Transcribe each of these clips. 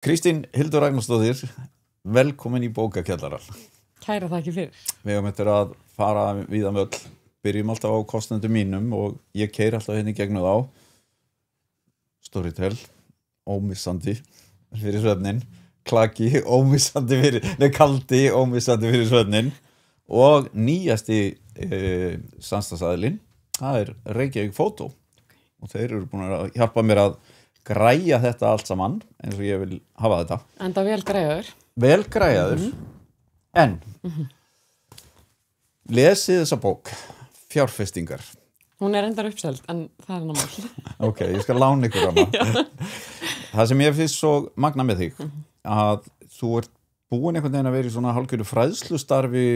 Kristín Hildur Ragnarsdóttir, velkomin í bókakjallarann. Kæra þakki fyrir. Við höfum eftir að fara víða möll, byrjum alltaf á kostendum mínum og ég keyri alltaf henni gegnum þá. Storytel, ómissandi fyrir svefnin, klaki, ómissandi fyrir, kaldi, ómissandi fyrir svefnin og nýjasti samstarfsaðilinn, það Reykjavík Fótó og þeir eru búin að hjálpa mér að græja þetta allt saman eins og ég vil hafa þetta. Enda vel græjaður. Vel græjaður, en lesið þessa bók, Fjárfestingar. Hún endar uppseld, en það námál. Ok, ég skal lána ykkur hana. Það sem ég finnst svo magna með þig, að þú ert búin einhvern veginn að vera í svona hálfgerðu fræðslustarfi,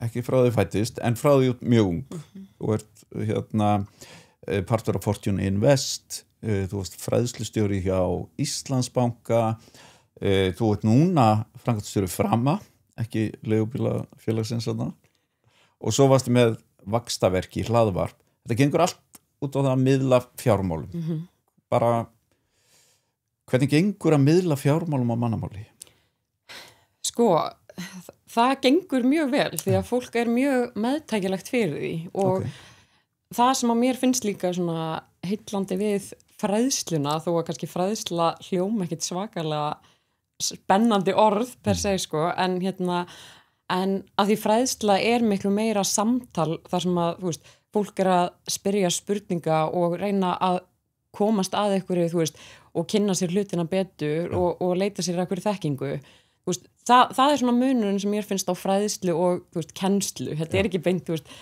ekki frá því fættist, en frá því mjög ung. Þú ert partur af Fortune Invest, þú varst fræðslustjóri hjá Íslandsbanka, þú ert núna framkvæmdastjóri Frama, ekki leigubílafélagsins þarna, og svo varstu með vaxtaverki, hlaðvarp. Þetta gengur allt út á það að miðla fjármálum. Bara, hvernig gengur að miðla fjármálum á mannamáli? Sko, það gengur mjög vel því að fólk mjög meðtækilegt fyrir því og það sem að mér finnst líka svona heillandi við fræðsluna, þó að kannski fræðsla hljóm ekkit svakalega spennandi orð per se sko, en að því fræðsla miklu meira samtal þar sem að, þú veist, fólk að spyrja spurninga og reyna að komast að einhverju, þú veist, og kynna sér hlutina betur og leita sér einhverju þekkingu. Þú veist, það svona munurinn sem mér finnst á fræðslu og, þú veist, kennslu. Þetta ekki beint, þú veist,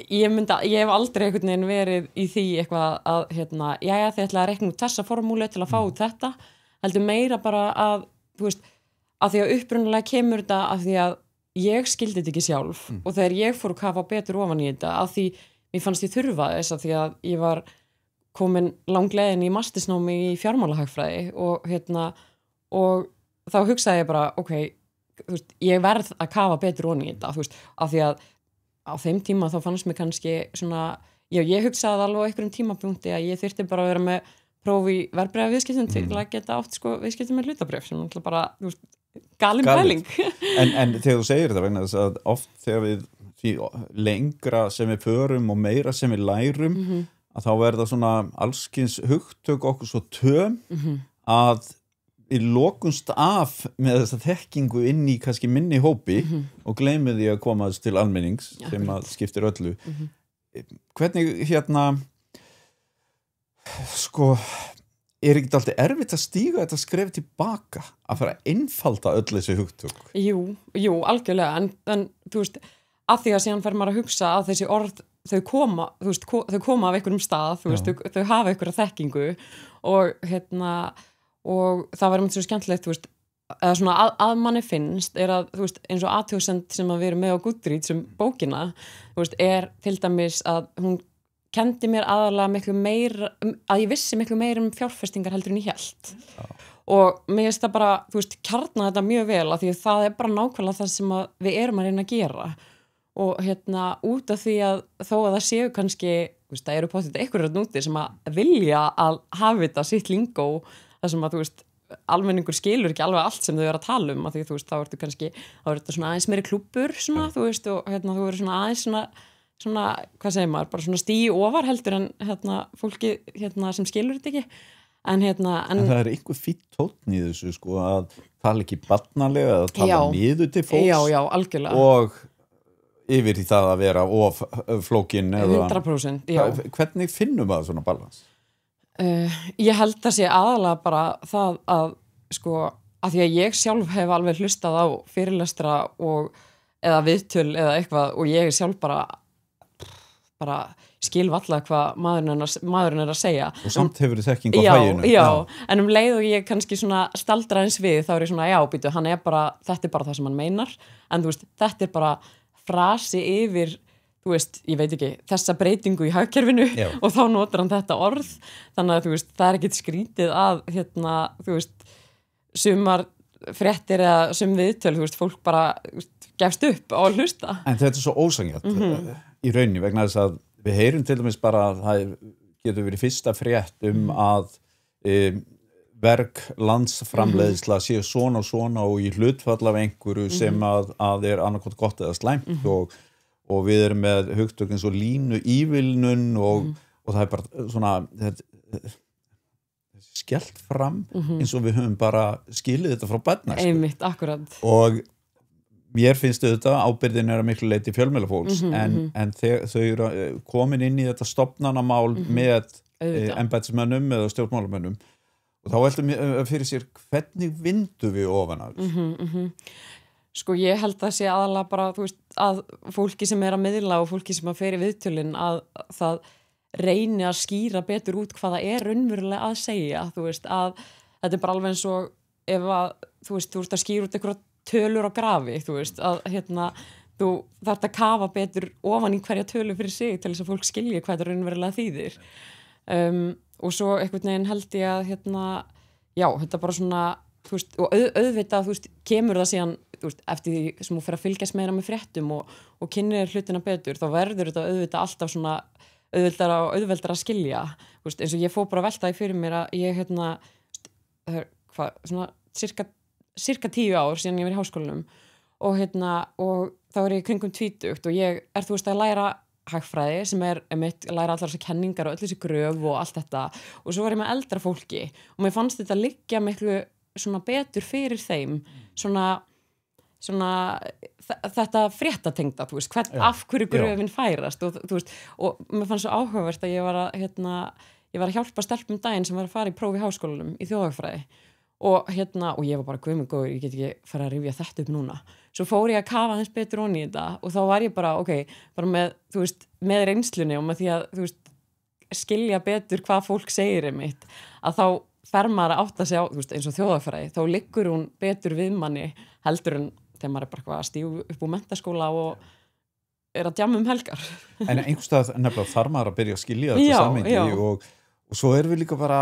ég hef aldrei einhvern veginn verið í því eitthvað að, jæja, þið ætla að reikna út þessa formúlu til að fá út þetta, heldur meira bara að, þú veist, að því að upprunalega kemur þetta af því að ég skildi þetta ekki sjálf og þegar ég fór að kafa betur ofan í þetta, að því mér fannst ég þurfa þess að því að ég var komin langleiðin í mastersnámi í fjármálahagfræði og þá hugsaði ég bara, ok, þú veist, ég verð að kafa betur ofan í þetta, þú veist, af því að á þeim tíma þá fannst mér kannski svona, ég hugsaði alveg á einhverjum tímapunkti að ég þyrfti bara að vera með próf í verðbréfaviðskiptum til að geta átt sko viðskiptum með hlutabréf sem náttúrulega bara, þú veist, galin pæling. En þegar þú segir þetta vegna þess að oft þegar við því lengra sem við förum og meira sem við lærum að þá verða svona allskins hugtök okkur svo töm að við lokumst af með þessa þekkingu inn í kannski minni hópi og gleymið því að koma þess til almennings sem að skiptir öllu. Hvernig sko, ekki alltaf erfitt að stíga þetta skref tilbaka að fara að einfalda öll þessi hugtök? Jú, algjörlega, en þú veist, að því að síðan fer maður að hugsa að þessi orð, þau koma af einhverjum stað, þú veist, þau hafa einhverja þekkingu og það var svo skemmtilegt, þú veist, eða svona að manni finnst að, þú veist, eins og athugasemd sem að við erum með á Goodreads bókina, þú veist, til dæmis að hún kendi mér aðalega miklu meira, að ég vissi miklu meira fjárfestingar heldur en ég hélt. Og mér finnst það bara, þú veist, kjarna þetta mjög vel að því að það bara nákvæmlega það sem að við erum að reyna að gera. Og út af því að þó að það séu kannski, þú veist, það eru potið einhverjum núti sem að vilja að hafa þetta sitt lingó, það sem að, þú veist, almenningur skilur ekki alveg allt sem þau eru að tala um, að því, þú veist, þá ertu kannski, þá er þetta svona aðeins meiri klúbbur, svona, þú veist, og þú eru svona aðeins svona, hvað segir maður, bara svona stíi ofar heldur en fólki sem skilur þetta ekki. En það einhver fínn tónn í þessu, sko, að tala ekki barnalega, að tala niður til fólks. Já, algjörlega. Og yfir í það að vera of flókin. 100%, já. Hvernig finnum við svona balans? Ég held að sé aðalega bara það að, sko, að því að ég sjálf hef alveg hlustað á fyrirlestra eða viðtöl eða eitthvað og ég sjálf bara skil varla hvað maðurinn að segja. Og samt hefur þið þekking á fæinu. Já, en leið og ég kannski svona staldra eins við, þá ég svona, býtu, þetta bara það sem hann meinar, en þú veist, þetta bara frasi yfir, þú veist, ég veit ekki, þessa breytingu í hagkerfinu og þá notar hann þetta orð, þannig að þú veist, það ekkert skrítið að, þú veist, sumar fréttir eða sum viðtöl, þú veist, fólk bara gefst upp á að hlusta. En þetta svo ósangjart í rauninni vegna þess að við heyrum til dæmis bara að það getur verið fyrsta frétt að verk landsframleiðsla sé svona og svona og í hlutfall af einhverju sem að er annarkot gott eða slæmt og við erum með hugtök eins og línu ívilnun og það er bara svona skellt fram eins og við höfum bara skilið þetta frá barna Einmitt, akkurat og mér finnst þetta ábyrgðin er að miklu leyti fjölmiðlafólks en þau eru komin inn í þetta stofnanamál með embættismönnum eða stjórnmálamönnum og þá veltum fyrir sér hvernig vindum við ofan af Sko ég held að sé aðalega bara þú veist, að fólki sem er að miðla og fólki sem að fer í viðtölin að það reyni að skýra betur út hvað það er raunverulega að segja þú veist, að þetta er bara alveg eins og ef að þú veist að skýra út einhverja tölur á grafi, þú veist, að þú þarft að kafa betur ofan í hverja tölu fyrir sig til þess að fólk skilji hvað þetta raunverulega þýðir og svo einhvern veginn held ég að já, þetta bara svona þú veist, og auðvitað, þú veist, kemur það síðan þú veist, eftir því sem þú fer að fylgjast meira með fréttum og kynnir hlutina betur þá verður þetta auðvitað alltaf svona auðveldara að skilja þú veist, eins og ég fór bara að velta því fyrir mér að ég svona cirka 10 ár síðan ég var í háskólanum og þá er ég kringum 20 og ég þú veist að læra hagfræði sem einmitt að læra allar þessar kenningar og öll þessi gröf og allt þetta og svo var ég með eldra fólki og mér fannst þetta liggja miklu svona betur fyrir þeim svona þetta fréttatengda, þú veist, af hverju gröfin færast og þú veist, og mér fannst svo áhugavert að ég var að hjálpa stelpum daginn sem var að fara í próf í háskólanum í þjóðhagfræði og ég var bara guðmengóður, ég get ekki fara að rifja þetta upp núna. Svo fór ég að kafa aðeins betur onni í þetta og þá var ég bara, bara með, þú veist, með reynslunni og með því að, þú veist, skilja betur hvað fólk segir einmitt, að þá fer maður að átta sig á, þú veist, eins og þjóðhagfræði, þá liggur hún betur við manni heldur en þegar maður er bara að stígu upp úr menntaskóla og er að djamma helgar. En einhverstað nefnilega þarf maður að byrja að skilja þetta samhengi og svo erum við líka bara,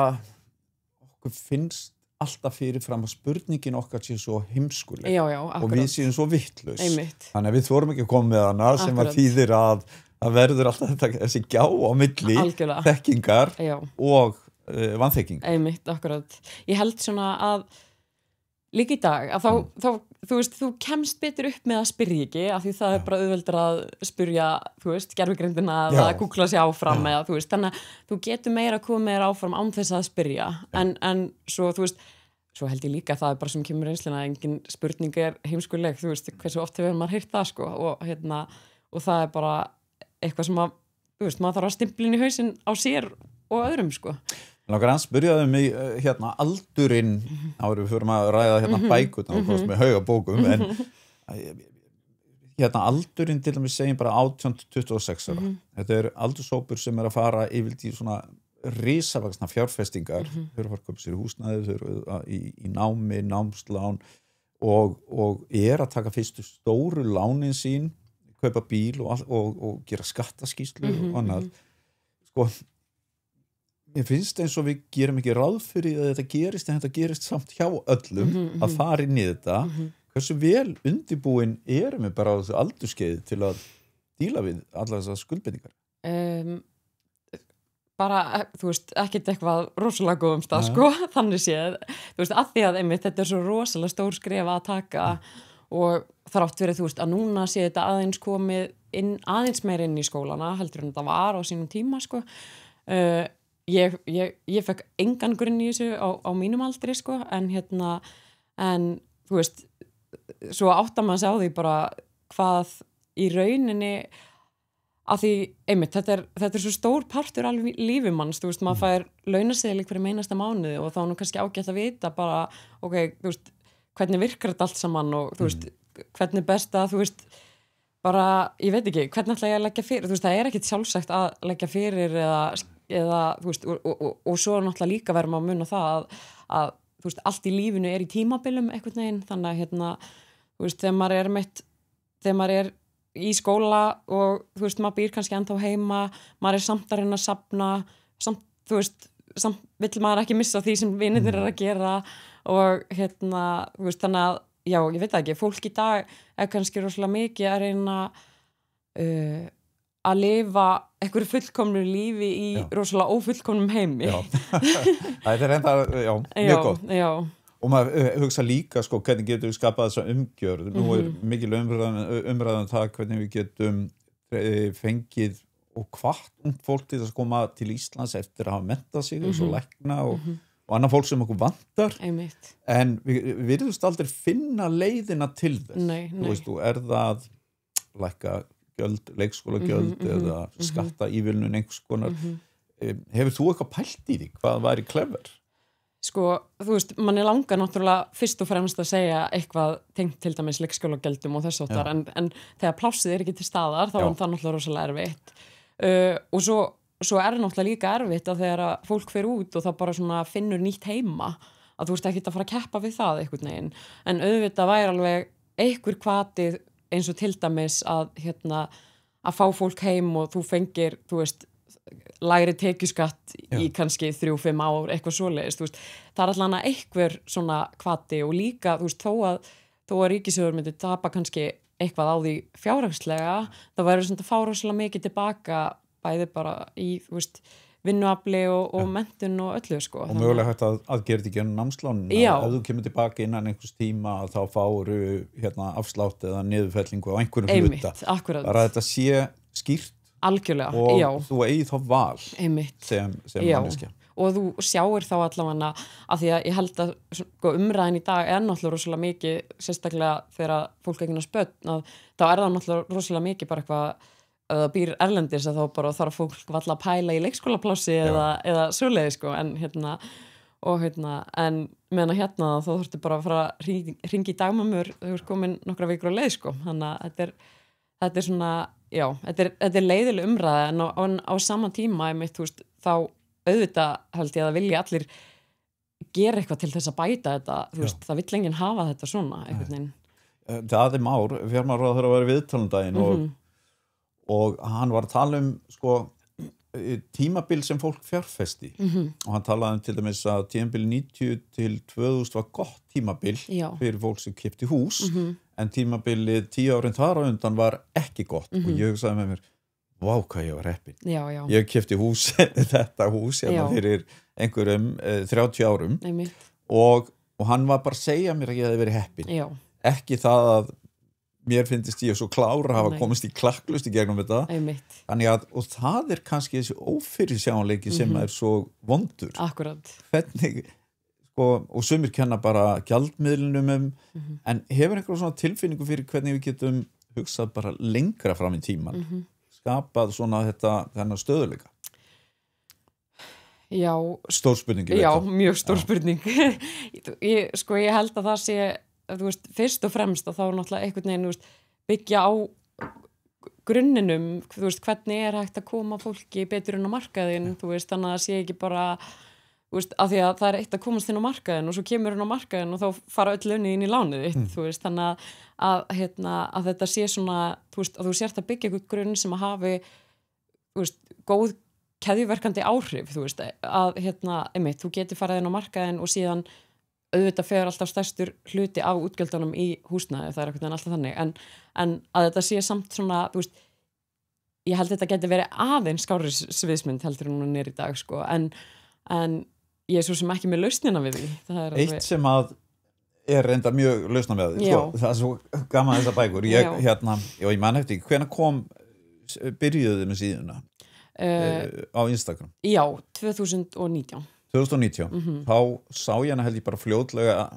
okkur finnst alltaf fyrirfram að spurningin okkar sé svo heimskuleg og við séum svo vittlaus. Þannig að við þorum ekki að koma með hana sem að þýðir að það verður alltaf þessi gjá á milli þekkingar og vanþekking. Einmitt, akkurat. Ég held svona að líka í dag að þá þú veist, þú kemst betur upp með að spyrja ekki af því það er bara auðveldur að spyrja, þú veist, gervigrindina eða googla sig áfram eða þú veist, þannig að þú getur meira komið meira áfram án þess að spyrja en svo, þú veist, svo held ég líka að það er bara sem kemur reynsluna, engin spurning er heimskuleg, þú veist, hversu oft hefur maður heyrt það sko og það er bara eitthvað sem að, þú veist, maður þarf að stimpla í hausinn á sér og öðrum sko. Langar hann spyrjaði mig aldurinn árið við förum að ræða bækurnar og með hauga bókum en aldurinn til dæmis segjum bara 18-26 ára. Þetta er aldurshópur sem er að fara yfirleitt í svona risavaxna fjárfestingar þau eru að fara að kaupa sér húsnæði, þau eru í námi, námslán og er að taka fyrstu stóru lánin sín, kaupa bíl og gera skattaskýrslu og annað. Sko mér finnst eins og við gerum ekki ráð fyrir að þetta gerist en þetta gerist samt hjá öllum að fara inn í þetta hversu vel undirbúin erum við bara á þessu aldurskeið til að díla við allar þessar skuldbindingar bara, þú veist, ekkert eitthvað rosalega góðum stað, sko, þannig séð þú veist, að því að einmitt þetta er svo rosalega stór skref að taka og þrátt fyrir, þú veist, að núna sé þetta aðeins komið aðeins meir inn í skólana heldur en þetta var á sínum tíma, sko Ég fekk engan grunn í þessu á mínum aldri sko en þú veist svo áttar maður sig á því bara hvað í rauninni að því einmitt þetta er svo stór partur alveg lífi manns, þú veist, maður fær launaseðil fyrir einasta mánuði og þá nú kannski ágætt að vita bara, þú veist hvernig virkar þetta allt saman og þú veist hvernig best að, þú veist bara, ég veit ekki, hvernig ætla ég að leggja fyrir, þú veist, það er ekkit sjálfsagt að leggja fyrir eða þú veist, og svo náttúrulega líka verðum að muna það að þú veist, allt í lífinu er í tímabilum einhvern veginn, þannig að þú veist, þegar maður er í skóla og þú veist, maður býr kannski ennþá heima, maður er samt að reyna að safna, samt, þú veist, samt vill maður ekki missa því sem vinirnir er að gera og þú veist, þannig að, já, ég veit ekki, fólk í dag er kannski rosalega mikið að reyna að lifa einhverju fullkomnu lífi í rosalega ófullkomnum heimi. Já, það enda, mjög gott. Já. Og maður hugsa líka, sko, hvernig getum við skapað þessa umgjörð. Nú mikil umræðan það hvernig við getum fengið og hvatt ungt fólk til að koma til Íslands eftir að hafa mentað sig eins og lækna og annað fólk sem okkur vantar. Einmitt. En við virðumst aldrei finna leiðina til þess. Nei. Þú veist, er það lækka gjöld, leikskólagjöld eða skatta ívilnun einhvers konar. Hefur þú eitthvað pælt í því? Hvað væri clever? Sko, þú veist, manni langar náttúrulega fyrst og fremst að segja eitthvað tengt til dæmis leikskólagjöldum og þess áttar, en þegar plássið ekki til staðar, þá er það náttúrulega rosalega erfitt. Og svo er náttúrulega líka erfitt að þegar að fólk fer út og það bara svona finnur nýtt heima, að þú veist ekki að fara að keppa við það einhvern veginn, en auðvitað væri alveg einhver hvatið eins og til dæmis að fá fólk heim og þú fengir, þú veist, lægri tekjuskatt í kannski 3-5 ár, eitthvað svoleiðist, þú veist, það er allan að einhver svona hvati og líka, þú veist, þó að ríkissjóður myndi tapa kannski eitthvað á því fjárhagslega, það væri svona að fá rosalega mikið tilbaka, bæði bara í, þú veist, vinnuafli og menntun og öllu, sko. Og mögulega hægt að gera þetta í gennum námslánum, ef þú kemur tilbaka innan einhvers tíma þá fáru afslátt eða niðurfellingu á einhverjum hluta. Einmitt, akkurat. Bara að þetta sé skýrt algjörlega, og þú eigið þá val sem manneskja. Og þú sjáir þá allavega að því að ég held að sko, umræðin í dag er náttúrulega rosalega mikið, sérstaklega þegar fólk eignast börn, að þá er það náttúrulega rosalega mikið bara eitthvað að það býr erlendis að þá bara þarf fólk valla að pæla í leikskólaplássi eða svoleiði, sko, en en meðan þá þurftu bara að fara að hringi í dagmömmur, þau eru komin nokkra vikur á leið, sko, þannig að þetta er svona, þetta er leiðileg umræða, en á sama tíma þú veist, þá auðvitað held ég að vilja allir gera eitthvað til þess að bæta þetta, þú veist, það vill enginn hafa þetta svona einhvern veginn. Daði Már, fjármálaráðherra, var í viðtalendaginn og hann var að tala sko tímabil sem fólk fjárfesti og hann talaði til dæmis að tímabil 90 til 2000 var gott tímabil fyrir fólk sem keypti hús en tímabilið 10 árin þar á undan var ekki gott og ég hugsaði með mér, vá hvað ég var heppinn. Ég keypti hús, þetta hús fyrir einhverjum 30 árum og hann var bara að segja mér að ég hefði verið heppinn. Ekki það að mér finnst ég svo klár að hafa komist í klakklust í gegnum þetta. Þannig að, og það er kannski þessi ófyrirsjáanleiki sem er svo vondur. Akkurat. Hvernig, sko, og sumir kenna bara gjaldmiðlunum en hefur einhver svona tilfinningu fyrir hvernig við getum hugsað bara lengra fram í tíman, skapað svona þennan stöðuleika? Já. Stór spurning. Já, mjög stór spurning. Ég held að það sé þú veist, fyrst og fremst að þá náttúrulega einhvern veginn, þú veist, byggja á grunninum, þú veist, hvernig er hægt að koma fólki betur inn á markaðin, þú veist, þannig að það sé ekki bara, þú veist, af því að það er eitt að komast inn á markaðin og svo kemur inn á markaðin og þá fara öll launin inn í lánið þitt, þú veist, þannig að þetta sé svona, þú veist, að þú sért að byggja einhvern grunn sem að hafi, þú veist, góð keðjuverkandi áhrif, þú veist, að einmitt, þú getur farið inn á markaðin og síðan auðvitað fer alltaf stærstur hluti af útgjöldunum í húsnæði, það er eitthvað alltaf þannig, en að þetta sé samt svona, þú veist, ég held þetta geti verið aðeins skárri sviðsmynd heldur hún er í dag, sko, en ég er svo sem ekki með lausnina við því. Eitt sem að er reynda mjög lausna með því, sko, það er svo gaman þessar bækur, ég man eftir, hvenær byrjuðu þið með síðuna á Instagram? Já, 2019. Þá sá ég hana held ég bara fljótlega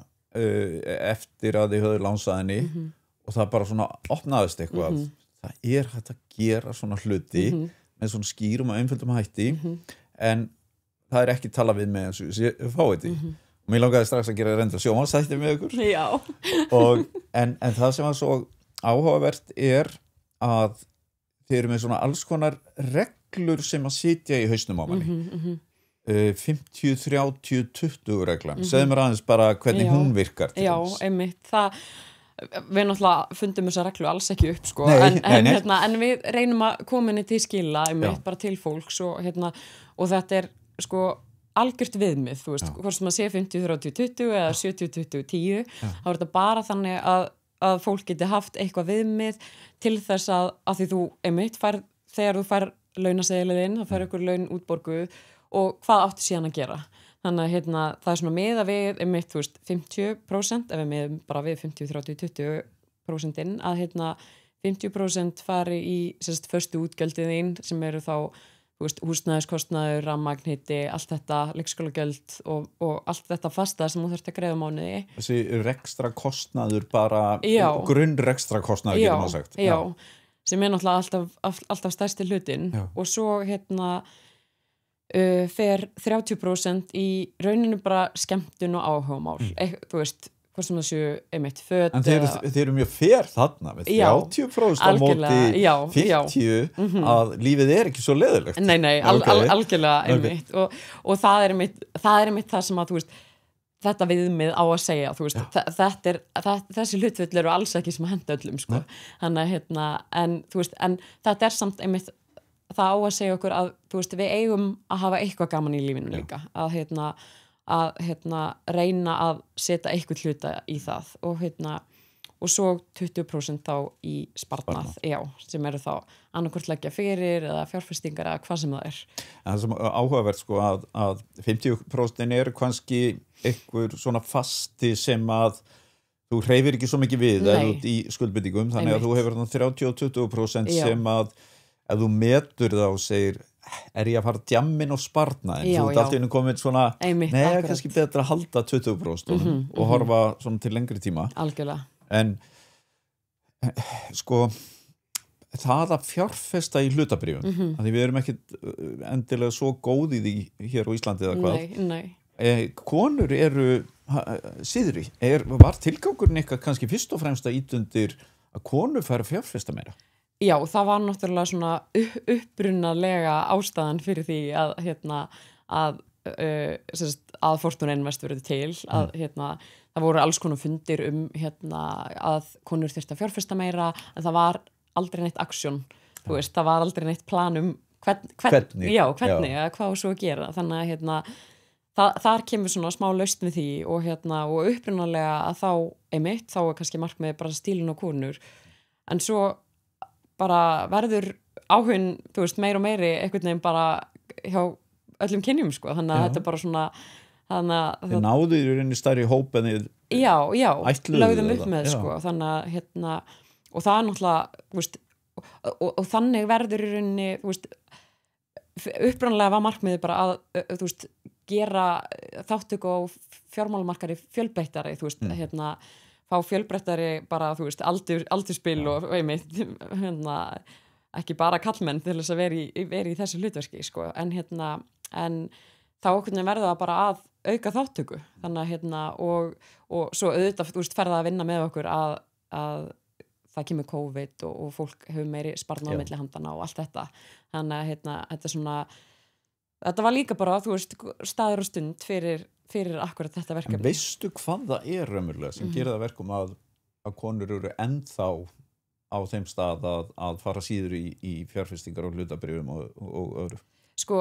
eftir að þið höfðu lánsað henni og það bara svona opnaðist eitthvað það er hægt að gera svona hluti með svona skýrum og einföldum hætti en það er ekki talað við með eins og fáið því og mér langaði strax að gera reynda sjónvarpsþætti með ykkur en það sem var svo áhugavert er að þið eru með svona alls konar reglur sem að sitja í hausnum á manni 50-30-20 reglan segðu mér aðeins bara hvernig hún virkar einmitt, við náttúrulega fundum þessa reglu alls ekki upp, sko, nei. En við reynum að koma henni til skila einmitt, bara til fólks og þetta er, sko, algjört viðmið, þú veist, hvort sem að sé 50-30-20 eða 70-20-10 þá er þetta bara þannig að fólk geti haft eitthvað viðmið til þess að því þú einmitt færð þegar þú fær launaseðliðinn, þá fær ykkur laun útborguð og hvað áttu síðan að gera. Þannig að það er svona miða við, einmitt, 50%, ef við miðum bara við 50, 30, 20% að 50% fari í föstu útgjöldin þín sem eru þá húsnæðiskostnaður, rafmagn, allt þetta, leikskólagjöld og allt þetta fasta sem þú þurft að greiða á mánuði. Þessi rekstra kostnaður bara, grunnrekstra kostnaður getur maður sagt. Já, sem er náttúrulega alltaf stærsti hlutin og svo fer 30% í rauninu bara skemmtun og áhugamál. Þú veist, hvað sem þessu einmitt föt. En þeir eru mjög fer þarna með 30% á móti 50 að lífið er ekki svo leiðilegt. Nei, algjörlega einmitt og það er einmitt það sem að þú veist, þetta viðmið á að segja, þú veist, þessi hlutföll eru alls ekki sem að henda öllum, sko. Þannig en þú veist, en þetta er samt einmitt það á að segja okkur að, þú veist, við eigum að hafa eitthvað gaman í lífinu líka, að reyna að setja eitthvað hluta í það og svo 20% þá í sparnað, sem eru þá annarkvort leggja fyrir eða fjárfestingar eða hvað sem það er. En það sem áhugavert sko að 50% eru kannski einhver svona fasti sem að þú hreyfir ekki svo mikið við í skuldbindingum, þannig að þú hefur 30 og 20% sem að ef þú metur það og segir er ég að fara djammin og sparnaðin þú ert alltaf komin svona kannski betra að halda 20% og horfa svona til lengri tíma algjörlega. En sko það að fjárfesta í hlutabréfum af því við erum ekkit endilega svo góð í því hér á Íslandi eða hvað nei. Konur eru síðri, var tilgangurinn eitthvað kannski fyrst og fremst að ítundir að konur færa fjárfesta meira? Já, það var náttúrulega svona upprunalega ástæðan fyrir því að Fortuna Invest verið til að það voru alls konar fundir að konur þyrftu að fjárfesta meira en það var aldrei neitt aksjón, þú veist, það var aldrei neitt plan hvernig eða hvað svo að gera, þannig að þar kemur svona smá lausn við því og upprunalega að þá er kannski markmiðið bara stílin og konur, en svo bara verður áhugin, þú veist, meir og meiri einhvern veginn bara hjá öllum kynjum, sko, þannig að þetta er bara svona Þið náðu í rauninni stærri hóp en þið lögðum upp með, sko, þannig að og það er náttúrulega, þú veist, og þannig verður í rauninni, þú veist, upprunalega var markmiðið bara að, þú veist, gera þáttöku á fjármálamarkaði fjölbreyttari, þú veist, fá fjölbreyttari bara, þú veist, aldurspil og einmitt, ekki bara kallmenn til þess að vera í þessu hlutverki, sko, en þá okkur verður það bara að auka þáttöku, þannig að og svo auðvitað, þú veist, ferða að vinna með okkur að það kemur COVID og fólk hefur meiri sparnað á milli handana og allt þetta, þannig að þetta svona, þetta var líka bara, þú veist, staður og stund fyrir akkurat þetta verkefni. En veistu hvað það er raunverulega sem gerir það verkum að konur eru ennþá á þeim stað að fara síður í fjárfestingar og hlutabréfum og öðru? Sko,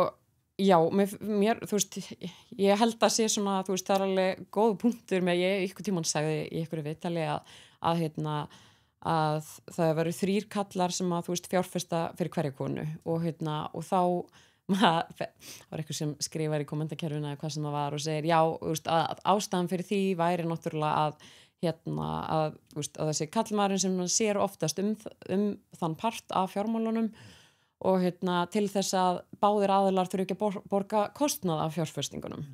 já, mér, þú veist, ég held að sé svona, þú veist, það er alveg góð punktur með ég ykkur tímann sagði í ykkur viðtali að það veru 3 kallar sem að, þú veist, fjárfesta fyrir hverja konu og þá það var eitthvað sem skrifar í kommentakerfinu eða hvað sem það var og segir, já, þú veist, að ástæðan fyrir því væri náttúrulega að þessi kallmaðurinn sem sér oftast þann part af fjármálunum og til þess að báðir aðilar þurfi ekki að borga kostnað af fjárfestingunum.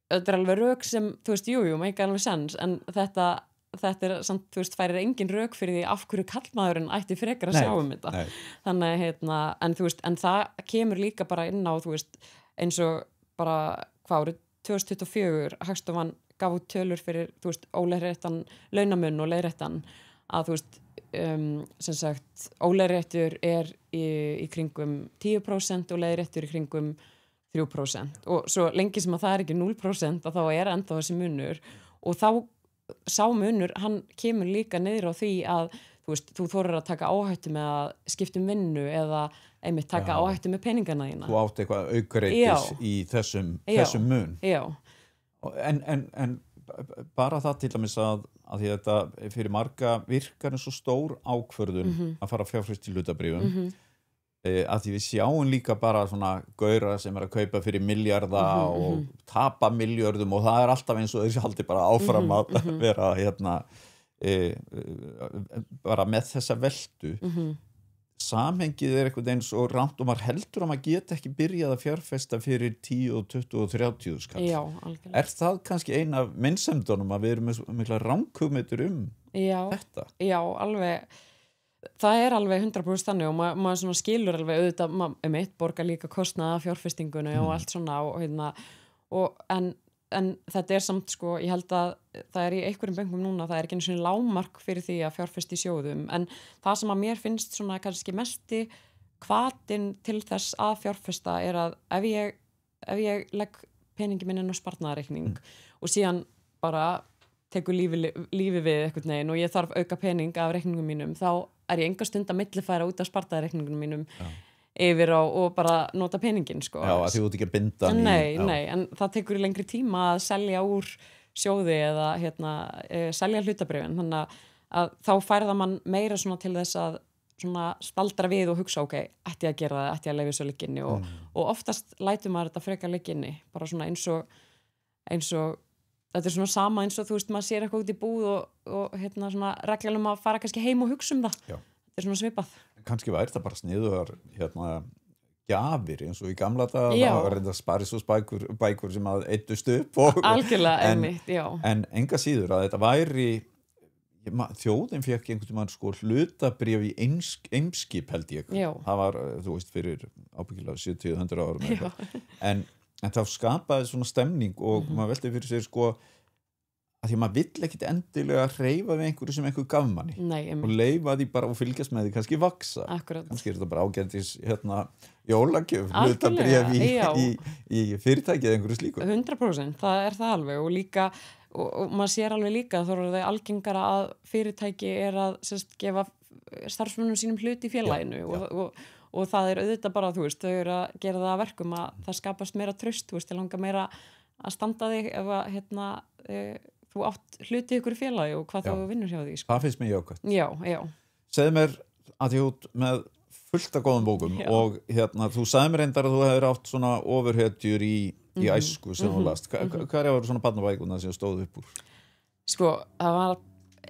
Þetta er alveg rök sem, þú veist, jú, make alveg sens, en þetta er samt, þú veist, færir engin rök fyrir því af hverju kallmaðurinn ætti frekar að sjá þetta. Þannig, en þú veist, en það kemur líka bara inn á, þú veist, eins og bara, hvað árið 2024 Hagstofan gaf út tölur fyrir, þú veist, óleiðréttan launamun og leiðréttan að, þú veist, sem sagt, óleiðréttur er í kringum 10% og leiðréttur í kringum 3% og svo lengi sem að það er ekki 0% að þá er ennþá þessi munur og þá sá munur, hann kemur líka niður á því að, þú veist, þú þorir að taka áhættu með að skipta vinnu eða einmitt taka áhættu með peningana þína. Þú átt eitthvað aukareitis í þessum mun. Já. En bara það til dæmis að því þetta fyrir marga virkar eins og stór ákvörðun að fara fjárfest í hlutabréfum. að því við sjáum líka bara svona gaura sem að kaupa fyrir milljarða og tapa milljörðum og það alltaf eins og þessi haldi bara áfram að vera hérna bara með þessa veldu samhengið einhvern veginn svo rangt og maður heldur að maður geti ekki byrjað að fjárfesta fyrir 10 og 20 og 30 skall. Já, algjörlega. Það kannski ein af meinsemdunum að við erum með mikla ranghugmyndir þetta? Já, alveg. Það alveg 100% þannig og maður svona skilur alveg auðvitað mitt borgar líka kostnaða fjárfestingunni og allt svona en þetta samt sko, ég held að það í einhverjum bönkum núna, það ekki einu svona lágmark fyrir því að fjárfesta í sjóðum en það sem að mér finnst svona kannski mesti hvatinn til þess að fjárfesta að ef ég legg peningi minn inn á sparnaðarreikning og síðan bara tekur lífi við einhvern veginn og ég þarf auka pening af reikningum mínum þá ég enga stund að millifæra út af sparnaðarreikningum mínum yfir og bara nota peningin sko. Já, að því út ekki að binda Nei, en það tekur lengri tíma að selja úr sjóði eða selja hlutabréfin þannig að þá færða mann meira svona til þess að svona staldra við og hugsa ok, ætti ég að gera það, ætti ég að leyfa svo ligginni og oftast lætur maður þetta frekar ligginni bara svona eins og þetta svona sama eins og þú veist maður sér eitthvað út í búð og svona reglum að fara kannski heim og hugsa það þetta svona svipað kannski væri þetta bara sniðugar gjafir eins og í gamla dag það var reynda sparisjóðsbækur sem að eittust upp algjörlega einmitt, en enga síður að þetta væri þjóðin fekk einhvern veginn sko hlutabréf í Eimskip held ég það var, þú veist, fyrir ábyggilega 70-100 árum en þá skapaði svona stemning og maður velti fyrir sér sko að því maður vill ekkit endilega hreyfa við einhverju sem einhver gaf manni og leyfa því bara og fylgjast með því kannski vaksa kannski þetta bara ágætis jólagjöf hlutabréf í fyrirtæki eða einhverju slíku 100% það það alveg og líka og maður sér alveg líka þá það algengara að fyrirtæki að gefa starfsmönnum sínum hlut í félaginu og það auðvitað bara þú veist þau að gera það að verkum að það skapast meira traust þú veist ég langar meira að standa þig ef að þú átt hluti ykkur í félagi og hvað þú vinnur hjá því sko. Það finnst mér jákvæmt. Já. Segðu mér að ég út með fullt af góðum bókum og þú sagði mér reyndar að þú hefur átt svona ofurhetjur í æsku sem þú last. Hvað að vera svona barnabækuna sem stóð upp úr? Sko, það var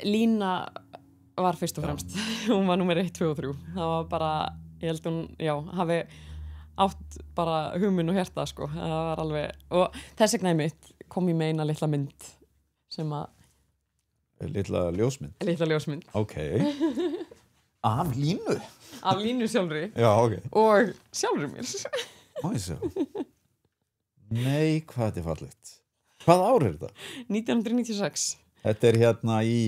Lína var fyrst og fremst. Hún var númer 1, 2 og 3. Það var bara, ég held hún, hafi átt bara hugminn og hjarta sko. Það var alveg, og þess vegna mitt kom ég með eina litla mynd sem að Litla ljósmynd ok af Línu sjálfri já, okay. og sjálfri mér nei, hvað þetta fallegt hvað ár þetta? 1996 þetta í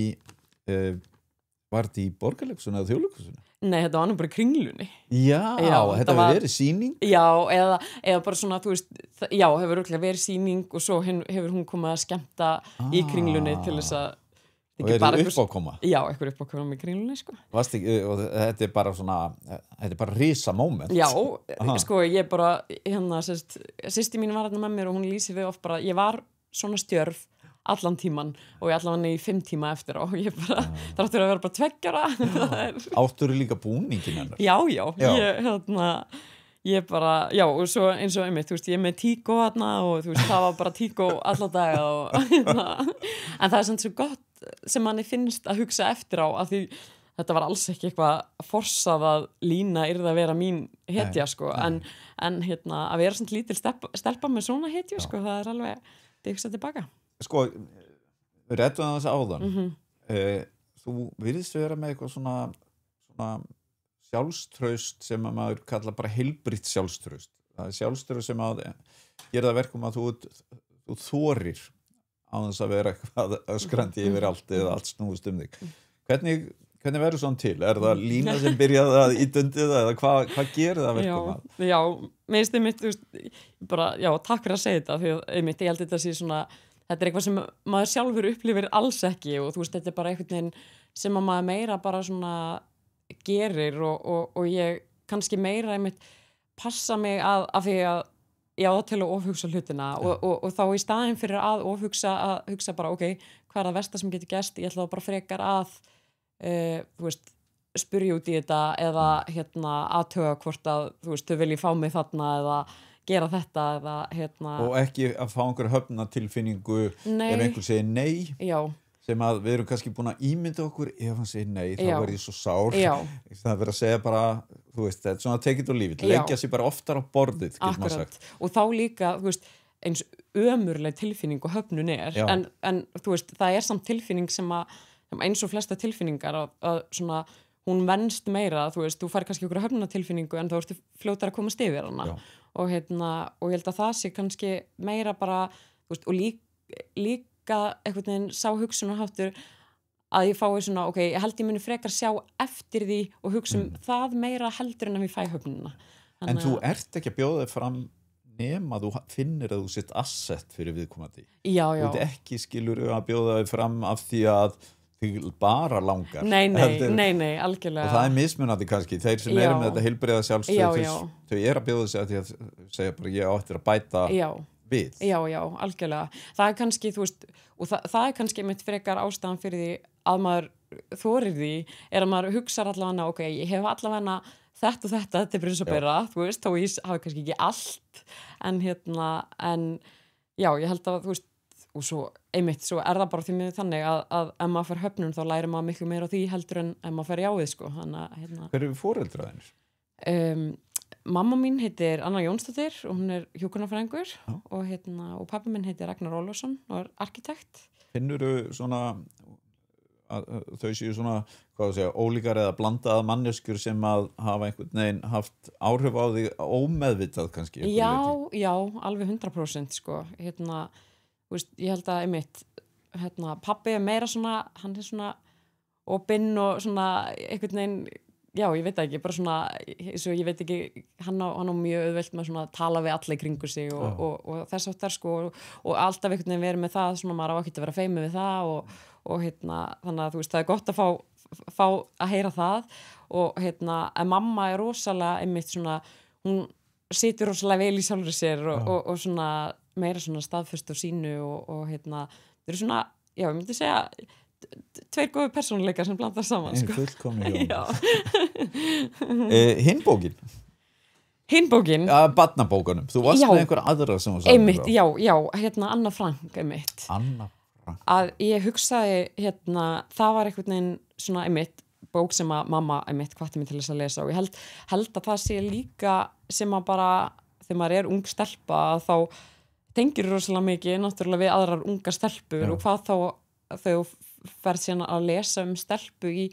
var þetta í Borgarleikhúsinu eða Þjóðleikhúsinu? Nei, þetta var nú bara í Kringlunni Já, þetta hefur verið sýning Já, eða bara svona, þú veist já, hefur örugglega verið sýning og svo hefur hún komið að skemmta í Kringlunni til þess að og er uppákoma? Já, eitthvað uppákoma í Kringlunni, sko og þetta bara svona þetta bara risa moment Já, sko, ég bara systir mín var þarna með mér og hún lýsir við oft bara, ég var svona stjörf allan tíman og ég allan í 5 tíma eftir og ég bara, það áttur að vera bara 2 ára Áttur líka búningin hennar? Já, ég bara, og svo eins og einmitt, þú veist, ég með tíkó þarna og þú veist, það var bara tíkó alla daga og en það samt svo gott sem manni finnst að hugsa eftir á að því þetta var alls ekki eitthvað forsað að Lína yrði að vera mín hetja sko, en að vera svona lítil stelpa með svona hetju sko, það alveg, það hugsa tilbaka Sko, við rettum þess áðan þú virðist vera með eitthvað svona sjálfstraust sem að maður kalla bara heilbrigt sjálfstraust það sjálfstraust sem að gera það verkum að þú þorir á þess að vera eitthvað öskrandi yfir allt eða allt snúist þig hvernig verður svona til? Er það Lína sem byrjaði að ítundið eða hvað gerir það verkum að? Já, minnst einmitt þú veist, bara, takk fyrir að segja þetta því að einmitt ég held þetta sé svona þetta eitthvað sem maður sjálfur upplifir alls ekki og þú veist, þetta bara einhvern veginn sem að maður meira bara svona gerir og ég kannski meira einmitt passa mig að því að ég á það til að ofhugsa hlutina og þá í staðinn fyrir að hugsa bara ok, hvað það versta sem getur gerst, ég ætla þá bara frekar að þú veist, spyrja út í þetta eða athuga hvort að þú veist, þau vilji fá mig þarna eða gera þetta eða og ekki að fá einhver höfnatilfinningu ef einhver segir nei já. sem að við erum kannski búin að ímynda okkur ef hann segir nei, þá Já. verður ég svo sár Já. það verður að segja bara þú veist, þetta er svona take it or leave it, leggja sér bara oftar á borðið, getur maður sagt. Og þá líka, þú veist, eins ömurleg tilfinning og höfnun en þú veist, það er samt tilfinning sem eins og flesta tilfinningar að svona, hún venst meira, þú veist, þú fær kannski okkur höfnunatilfinningu en þá ertu fljótar að komast yfir hana og ég held að það sé kannski meira bara, þú veist, og líka einhvern veginn sá hugsunarháttur að ég fái svona, ok, ég held ég muni frekar sjá eftir því og hugsa það meira heldur en að ég fæ höfnuna. En þú ert ekki að bjóða þig fram nema þú finnir að þú sitt asset fyrir viðkomandi. Já. Þú ert ekki skilur að bjóða þig fram af því að þig bara langar. Nei, algjörlega. Og það er mismunandi kannski, þeir sem eru með þetta heilbrigða sjálfstöð, þau eru að bjóða sig að því að segja bara ég á eftir að bæta við. Já, algjörlega. Það er kannski, þú veist, og það er kannski mitt frekar ástæðan fyrir því að maður þorir því, er að maður hugsar allavega, ok, ég hef allavega þetta og þetta er bara eins og bera, þú veist, þá ég hafi kannski ekki allt, en já, ég held að, þú veist, og svo er það bara því miður þannig að ef maður fer höfnun þá lærir maður miklu meira á því heldur en ef maður fer jáðið, sko. Hver eru foreldraðinir? Mamma mín heitir Anna Jónsdóttir og hún er hjúkrunarfræðingur og pabbi minn heitir Ragnar Ólafsson og er arkitekt. Finnurðu svona að þau séu svona, hvað að segja, ólíkar eða blandaða manneskjur sem að hafa einhvern veginn haft áhrif á þig ómeðvitað kannski? Já, alveg 100% sko. Veist, ég held að einmitt, pabbi er meira svona, hann er svona opinn og svona einhvern veginn, já, ég veit ekki, bara svona, svo ég veit ekki, hann á mjög auðvelt með svona að tala við alla í kringu sig og þess áttar sko og alltaf einhvern veginn verið með það, svona maður á ekki að vera feimið við það og þannig að þú veist, það er gott að fá að heyra það og en mamma er rosalega einmitt svona, hún situr rosalega vel í sjálfri sér og svona meira svona staðföst á sínu og það eru svona, já, ég myndi segja tveir góðu persónuleikar sem blandar saman sko. Fullkomni Hinn bókin? Barnabókunum, þú varst með einhver aðra sem þú sagði einmitt, já, Anna Frank einmitt. Anna Frank að ég hugsaði, það var einhvern veginn svona einmitt bók sem að mamma einmitt hvatti mig til þess að lesa og ég held að það sé líka sem að bara þegar maður er ung stelpa þá tengir rosalega mikið náttúrulega við aðrar unga stelpur og hvað þá þau ferð síðan að lesa stelpu í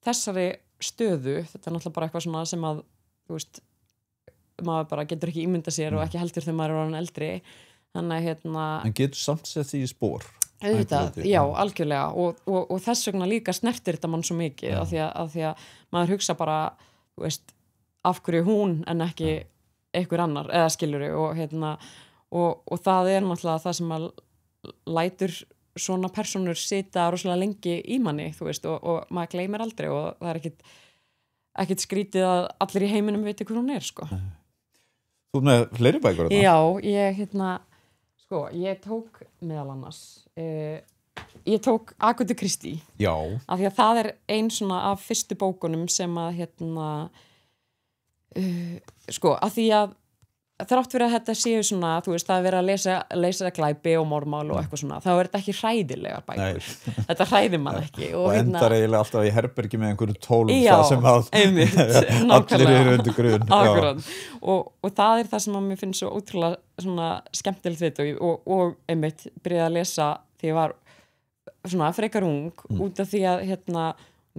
þessari stöðu, þetta er náttúrulega bara eitthvað svona sem að, þú veist, maður bara getur ekki ímynda sér og ekki heldur þegar maður er orðin eldri, þannig að En getur samt sett því í spór? Auðvitað, já, algjörlega og þess vegna líka snertir þetta mann svo mikið af því að maður hugsa bara, þú veist, af hverju hún en ekki einhver annar, eða skilurðu og það er náttúrulega það sem að lætur svona persónur sita rosalega lengi í manni, þú veist, og maður gleymir aldrei og það er ekkit skrítið að allir í heiminum veit hver hún er, sko. Þú með fleiri bækur þetta? Já, ég tók meðal annars, ég tók Agathu Christie. Já. Af því að það er ein svona af fyrstu bókunum sem að, af því að þrátt fyrir að þetta séu svona, þú veist, það er verið að lesa glæpi og morðmál og eitthvað svona, þá er þetta ekki hræðilegar bækur. Þetta hræðir mann ekki. Og endar eiginlega alltaf í herbergi með einhverju tólum það sem að allir eru undir grun. Akkurat. Og það er það sem að mér finnst svo ótrúlega svona skemmtilegt við þetta og einmitt byrjaði að lesa því ég var svona frekar ung út af því að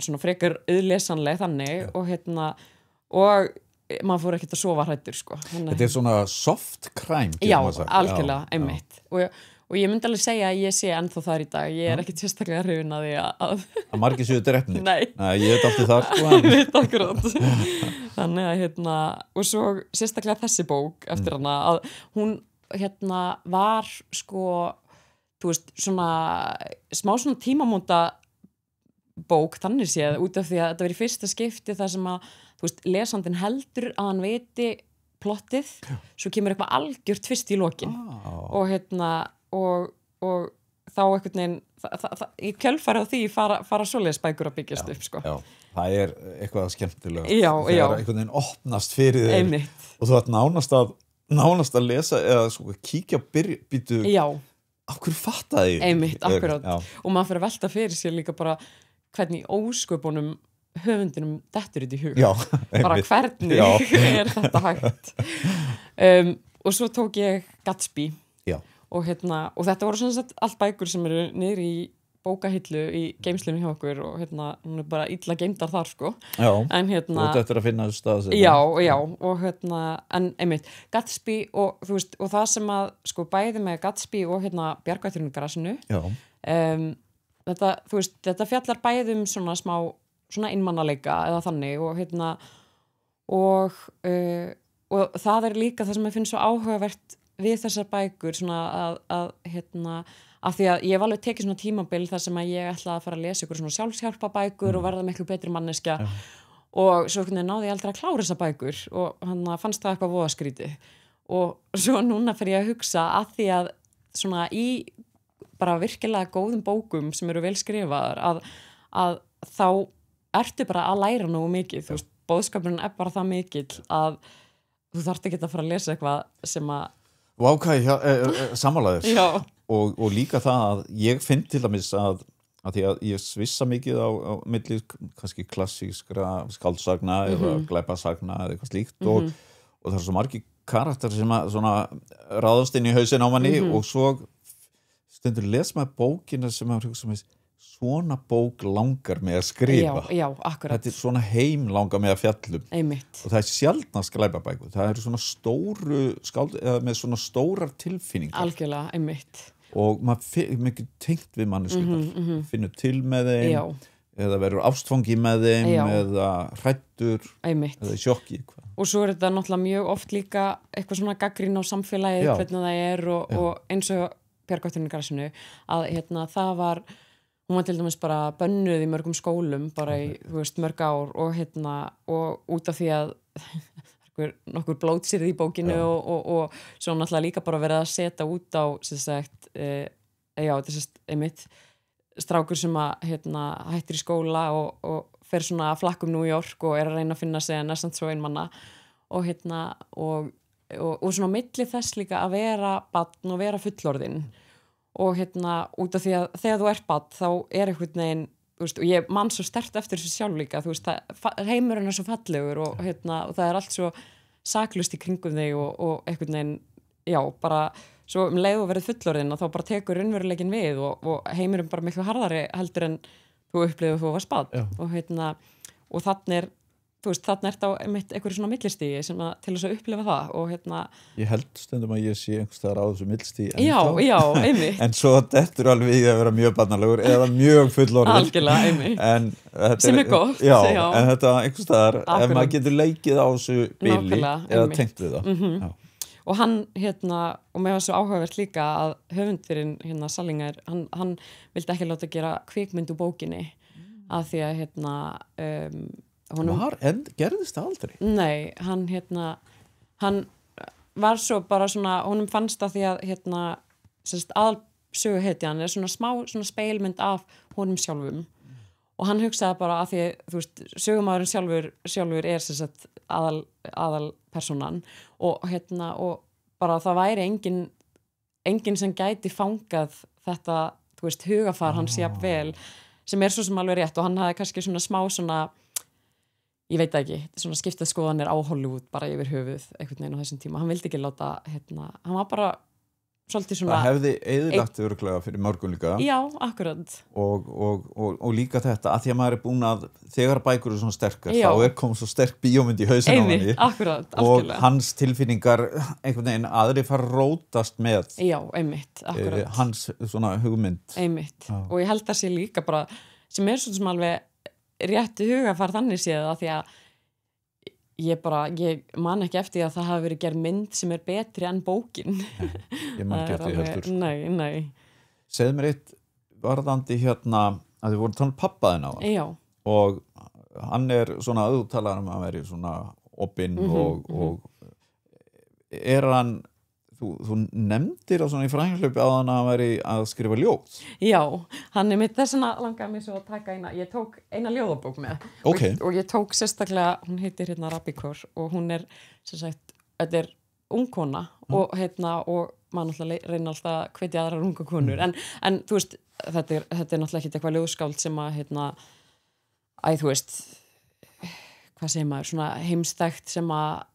svona frekar auðlesanleg þannig og maður fór ekkert að sofa hræddur sko. Þetta er svona soft crime já, algjörlega, einmitt og ég myndi alveg segja að ég sé ennþá þar í dag ég er ekkert sérstaklega hrifin að því að margir séu drepnir? Nei, ég veit alltaf það sko ég veit akkurat þannig að og svo sérstaklega þessi bók eftir hana að hún var sko þú veist, svona smá svona tímamóta bók þannig séð út af því að þetta verið fyrsta skipti þar sem að þú veist, lesandinn heldur að hann viti plottið, svo kemur eitthvað algjört tvist í lokin og þá einhvern veginn í kjölfari á því fara svoleiðisbækur að byggjast upp sko. Já, það eitthvað skemmtilega þegar einhvern veginn opnast fyrir þér Einmitt. og þú ætti nánast að lesa eða sko, kíkja býtu af hverju fattaði ég Einmitt, akkurát og maður fyrir að velta fyrir sér líka bara hvernig ósköpunum höfundinum dettur þetta í hug bara hvernig þetta hægt og svo tók ég Gatsby og þetta voru svona allt bækur sem eru niður í bókahillu í geymslunum hjá okkur og hún bara illa geymdar þar sko en og þetta að finna stað og en einmitt Gatsby og þú veist og það sem að sko bæði með Gatsby og Bjargvætturinn í grasinu þetta þú veist þetta fjallar bæði svona smá svona einmannaleika eða þannig og það líka það sem ég finn svo áhugavert við þessar bækur svona að því að ég hef alveg tekið svona tímabil þar sem að ég ætla að fara að lesa ykkur svona sjálfshjálpa bækur og verða miklu betri manneskja og svo náði ég aldrei að klára þessar bækur og hann fannst það eitthvað voða skrítið og svo núna fer ég að hugsa að því að svona í bara virkilega góðum bókum sem eru vel skrifaðar að þá ertu bara að læra nógu mikið þú veist, boðskapurinn bara það mikill að þú þarft ekki að fara að lesa eitthvað sem að sammálaðir og líka það að ég finn til dæmis að því að ég svissa mikið á milli kannski klassískra skáldsagna eða glæpasagna eða eitthvað slíkt og það svo margir karakter sem að svona ráðast inn í hausinn á manni og svo stundur les maður bókina sem maður hugsa með svona bók langar mig að skrifa akkurat þetta svona heim langar mig að fjallum Einmitt. Og það skjaldnast glæpabækur það eru svona stóru eða með svona stórar tilfinningar algjörlega, einmitt og maður mikið tengt við manneskjurnar finnur til með þeim eða verður ástfangi með þeim eða hræddur eða sjokki og svo þetta náttúrulega mjög oft líka eitthvað svona gagnrýni á samfélagið hvernig það og eins og Bjargvætturinn í grasinu að það var hún var til dæmis bara bönnuð í mörgum skólum bara í, þú veist, mörg ár og út af því að nokkur blótsýrð í bókinu og svo náttúrulega líka bara verið að setja út á sem sagt, einmitt strákur sem að hættir í skóla og fer svona að flakka New York og að reyna að finna sig en samt svo einmanna og og svona milli þess líka að vera barn og vera fullorðinn og út af því að þegar þú ert barn þá einhvern veginn, þú veist, og ég man svo sterkt eftir þessu sjálf líka, þú veist, heimurinn svo fallegur og og það allt svo saklaust í kringum þig og einhvern veginn, bara svo leið og verið fullorðinn og þá bara tekur raunveruleikin við og heimurinn bara miklu harðari heldur en þú upplifir þú varst barn og þannig þú veist, þarna ert á einhverju svona millistígi sem til þess að upplifa það og Ég held stundum að ég sé einhvers staðar á þessu millistígi einmitt en svo dettur alveg í að vera mjög barnalegur eða mjög fullorðinn algjörlega, einmitt sem gott en þetta einhvers staðar ef maður getur leikið á þessu bili eða tengt við það og hann, og mér var svo áhugavert líka að höfundurinn, Salinger hann vildi ekki láta gera kvikmynd úr bókinni af því að gerðist það aldrei? Nei, hann var svo bara svona, honum fannst það því að aðalsöguhetjan svona smá svona speilmynd af honum sjálfum og hann hugsaði bara að því að þú veist, sögumaðurinn sjálfur sem sagt aðal persónan og bara það væri engin sem gæti fangað þetta, þú veist, hugafar hans jafnvel, sem svo sem alveg rétt og hann hafði kannski svona smá svona ég veit ekki, svona skiptað skoðanir á Hollywood bara yfir höfuð einhvern veginn á þessum tíma, hann vildi ekki láta hann var bara svolítið svona það hefði eyðilagt örugglega fyrir mörgum líka akkurat og líka þetta að því að maður búin að þegar bækur eru svona sterkar þá kom svo sterk bíómynd í hausinn á manni akkurat, og hans tilfinningar einhvern veginn aðri fara rótast með einmitt, akkurat hans svona hugmynd einmitt, og ég held að sé líka bara sem svona sem alveg réttu hugafar þannig séð að því að ég man ekki eftir að það hafi verið gerð mynd sem betri enn bókin ég man ekki eftir heldur nei segðu mér eitt varðandi að þið voru talað pappa þinn á hann og hann svona þú talar að hann veri svona opinn og hann þú nefndir á svona í fræðinslaupi á hann að hann væri að skrifa ljóð. Já, hann mitt þessana langaði mig svo að taka ég tók eina ljóðabók með og ég tók sérstaklega, hún heitir Rabikor og hún sem sagt, þetta ungkona og og maður náttúrulega reyna alltaf að hvetja aðrar unga konur en þú veist, þetta náttúrulega ekki eitthvað ljóðskáld sem að þú veist hvað segir maður, svona heimstækt sem að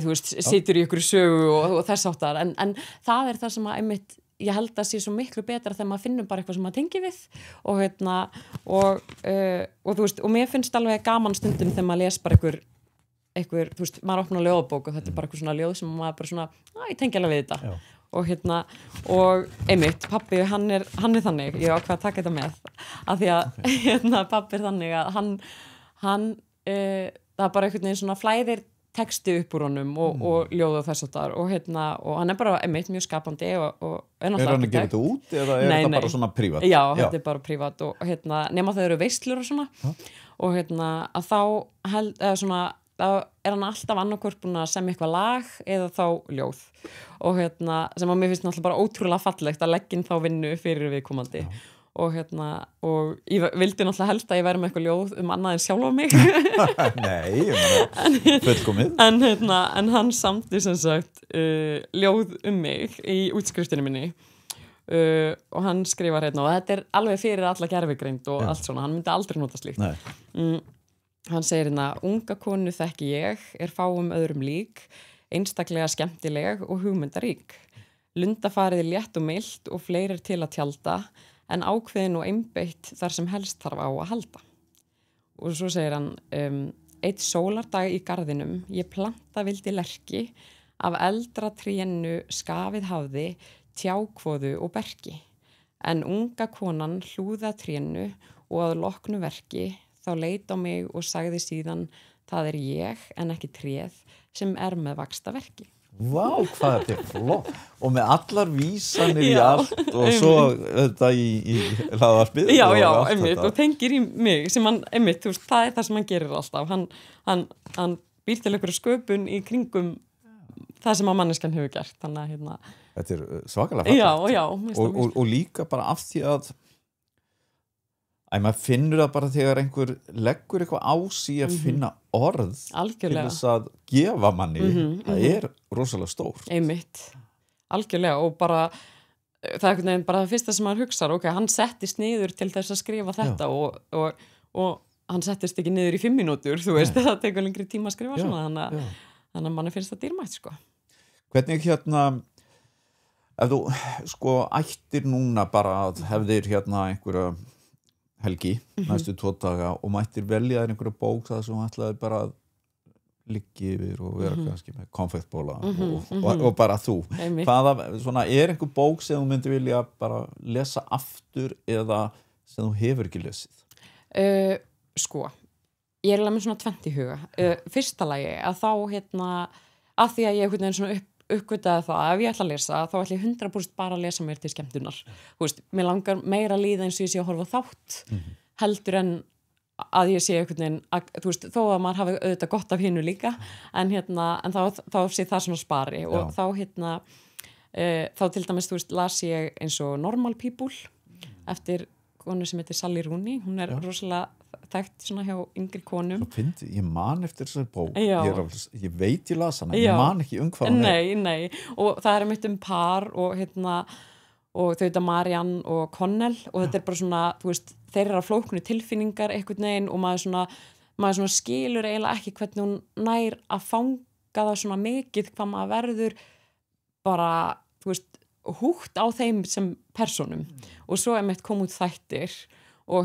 þú veist, situr í ykkur sögu og þess áttar en það það sem að einmitt ég held að sé svo miklu betra þegar maður finnur bara eitthvað sem maður tengi við og þú veist, og mér finnst alveg gaman stundum þegar maður les bara einhver, þú veist, maður opnar ljóðabók og þetta bara eitthvað svona ljóð sem maður bara svona, ég tengi alveg við þetta. Já. Og einmitt, pabbi, hann þannig, ég ákvað að taka þetta með, af því að pabbi þannig að hann það bara einhvern veginn svona flæðir texti upp úr honum og ljóð og þess og hann bara einmitt mjög skapandi og hann að gera þetta út eða þetta bara svona prívat? Já, þetta bara prívat og nema þau eru veislur og svona og að þá þá hann alltaf annarkvort búin að semja eitthvað lag eða þá ljóð og sem að mér finnst náttúrulega bara ótrúlega fallegt að leggja inn þá vinnu fyrir viðkomandi og ég vildi náttúrulega helst að ég væri með eitthvað ljóð annað en sjálfa mig Nei, fullkomið en hann samti sem sagt ljóð mig í útskriftinu minni og hann skrifar og þetta alveg fyrir alla gervigreind og allt svona, hann myndi aldrei nota slíkt hann segir unga konu þekki ég fáum öðrum lík, einstaklega skemmtileg og hugmyndarík. Lundafarið létt og milt og fleiri til að tjalda, en ákveðin og einbeitt þar sem helst þarf á að halda. Og svo segir hann, eitt sólardag í garðinum, ég planta vildi lerki, af eldra trénu skafið hafði, tjákvoðu og berki. En unga konan hlúða trénu og að loknu verki, þá leit á mig og sagði síðan það ég en ekki tréð sem með vaxta verki. Vá, hvað þetta flott og með allar vísanir í allt og svo þetta í hlaðvarpið Já, einmitt og tengir í mig sem hann, einmitt, þú veist, það það sem hann gerir alltaf hann býr til einhverju sköpun í kringum það sem að manneskjan hefur gert þannig að Þetta svakalega fallegt Já, og líka bara af því að maður finnur það bara þegar einhver leggur eitthvað á sig að finna orð algjörlega. Til þess að gefa manni það rosalega stórt einmitt, algjörlega og bara það einhvern veginn bara það fyrsta sem maður hugsar hann settist niður til þess að skrifa þetta og hann settist ekki niður í 5 mínútur þú veist, það tekur lengri tíma að skrifa svona þannig að manni finnst það dýrmætt sko. Hvernig ef þú ættir núna bara að hefðir einhverja helgi, næstu 2 daga og mættir velja þér einhverja bók það sem ætlaði bara að liggi yfir og vera kannski með konfektbóla og bara þú hvaða, svona, einhver bók sem þú myndir vilja bara lesa aftur eða sem þú hefur ekki lesið? Ég alveg með svona 20 í huga fyrsta lagi að þá að því að ég einhvern veginn svona uppgötaði það að ef ég ætla að lesa þá ætla ég 100% bara að lesa mér til skemmtunar mér langar meira að líða eins og ég sé að horfa þátt heldur en að ég sé einhvern veginn þú veist, þó að maður hafi auðvitað gott af hinu líka en þá sé það svona spari og þá til dæmis þú veist, las ég eins og Normal People eftir konu sem heitir Sally Rooney hún rosalega þekkt svona hjá yngri konum ég man eftir þessari bók ég veit ég las hana, ég man ekki hvað hún Nei, og það mitt par og og þau þetta Marianne og Connell og þetta bara svona, þú veist, þeir að flóknu tilfinningar einhvern veginn og maður svona skilur eiginlega ekki hvernig hún nær að fanga það svona mikið hvað maður verður bara, þú veist, húgt á þeim sem persónum og svo mitt kom út þættir og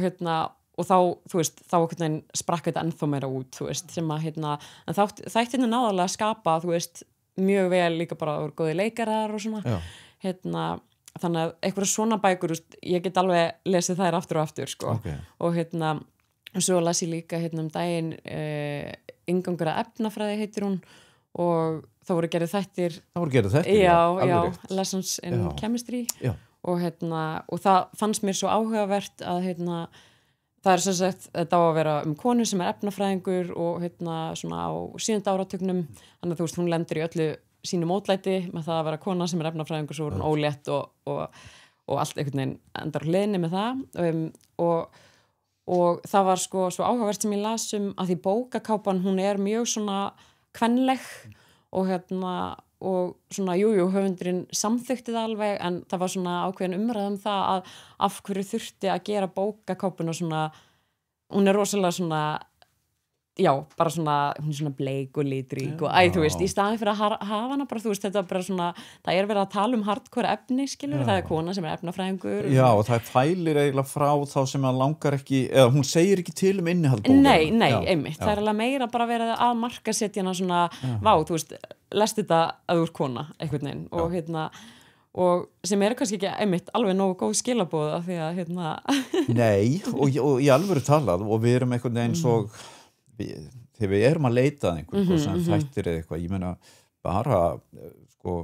og þá, þú veist, þá einhvern veginn sprakk þetta ennþá meira út, þú veist, sem að en þættirna náðarlega að skapa, þú veist, mjög vel líka bara úr góði leikarar og svona, þannig að einhverja svona bækur, ég get alveg lesið þær aftur og aftur, sko, og svo las ég líka, daginn, Inngangur að efnafræði heitir hún og þá voru gerðið þættir. Það voru gerðið þættir, já, Lessons in Chemistry og það fannst mér svo áhugavert að, það sem sagt, þetta á að vera konu sem efnafræðingur og svona á 7. áratugnum þannig að þú veist, hún lendir í öllu sínu mótlæti með það að vera kona sem efnafræðingur svo hún ólétt og allt einhvern veginn endar hliðinni með það og það var sko svo áhugavert sem ég las að því bókakápan hún mjög svona kvenleg og og svona höfundurinn samþykti það alveg en það var svona ákveðin umræða það að af hverju þurfti að gera bókakápuna svona hún rosalega svona bara svona, hún svona bleik og litrík og þú veist, í staðin fyrir að hafa hana bara, þú veist, þetta bara svona það verið að tala hardcore efni, skilur það kona sem efnafræðingur og það fælir eiginlega frá þá sem að langar ekki eða hún segir ekki til innihald bókar Nei, einmitt, það alveg meira bara verið að markasetja hana svona þú veist, lest þetta að þú ert kona einhvern veginn og sem kannski ekki einmitt alveg nógu góð skilaboð af því að Nei, og í alvöru talað og við erum einhvern veginn svo þegar við erum að leita að einhvern sem þættir eða eitthvað, ég meina bara sko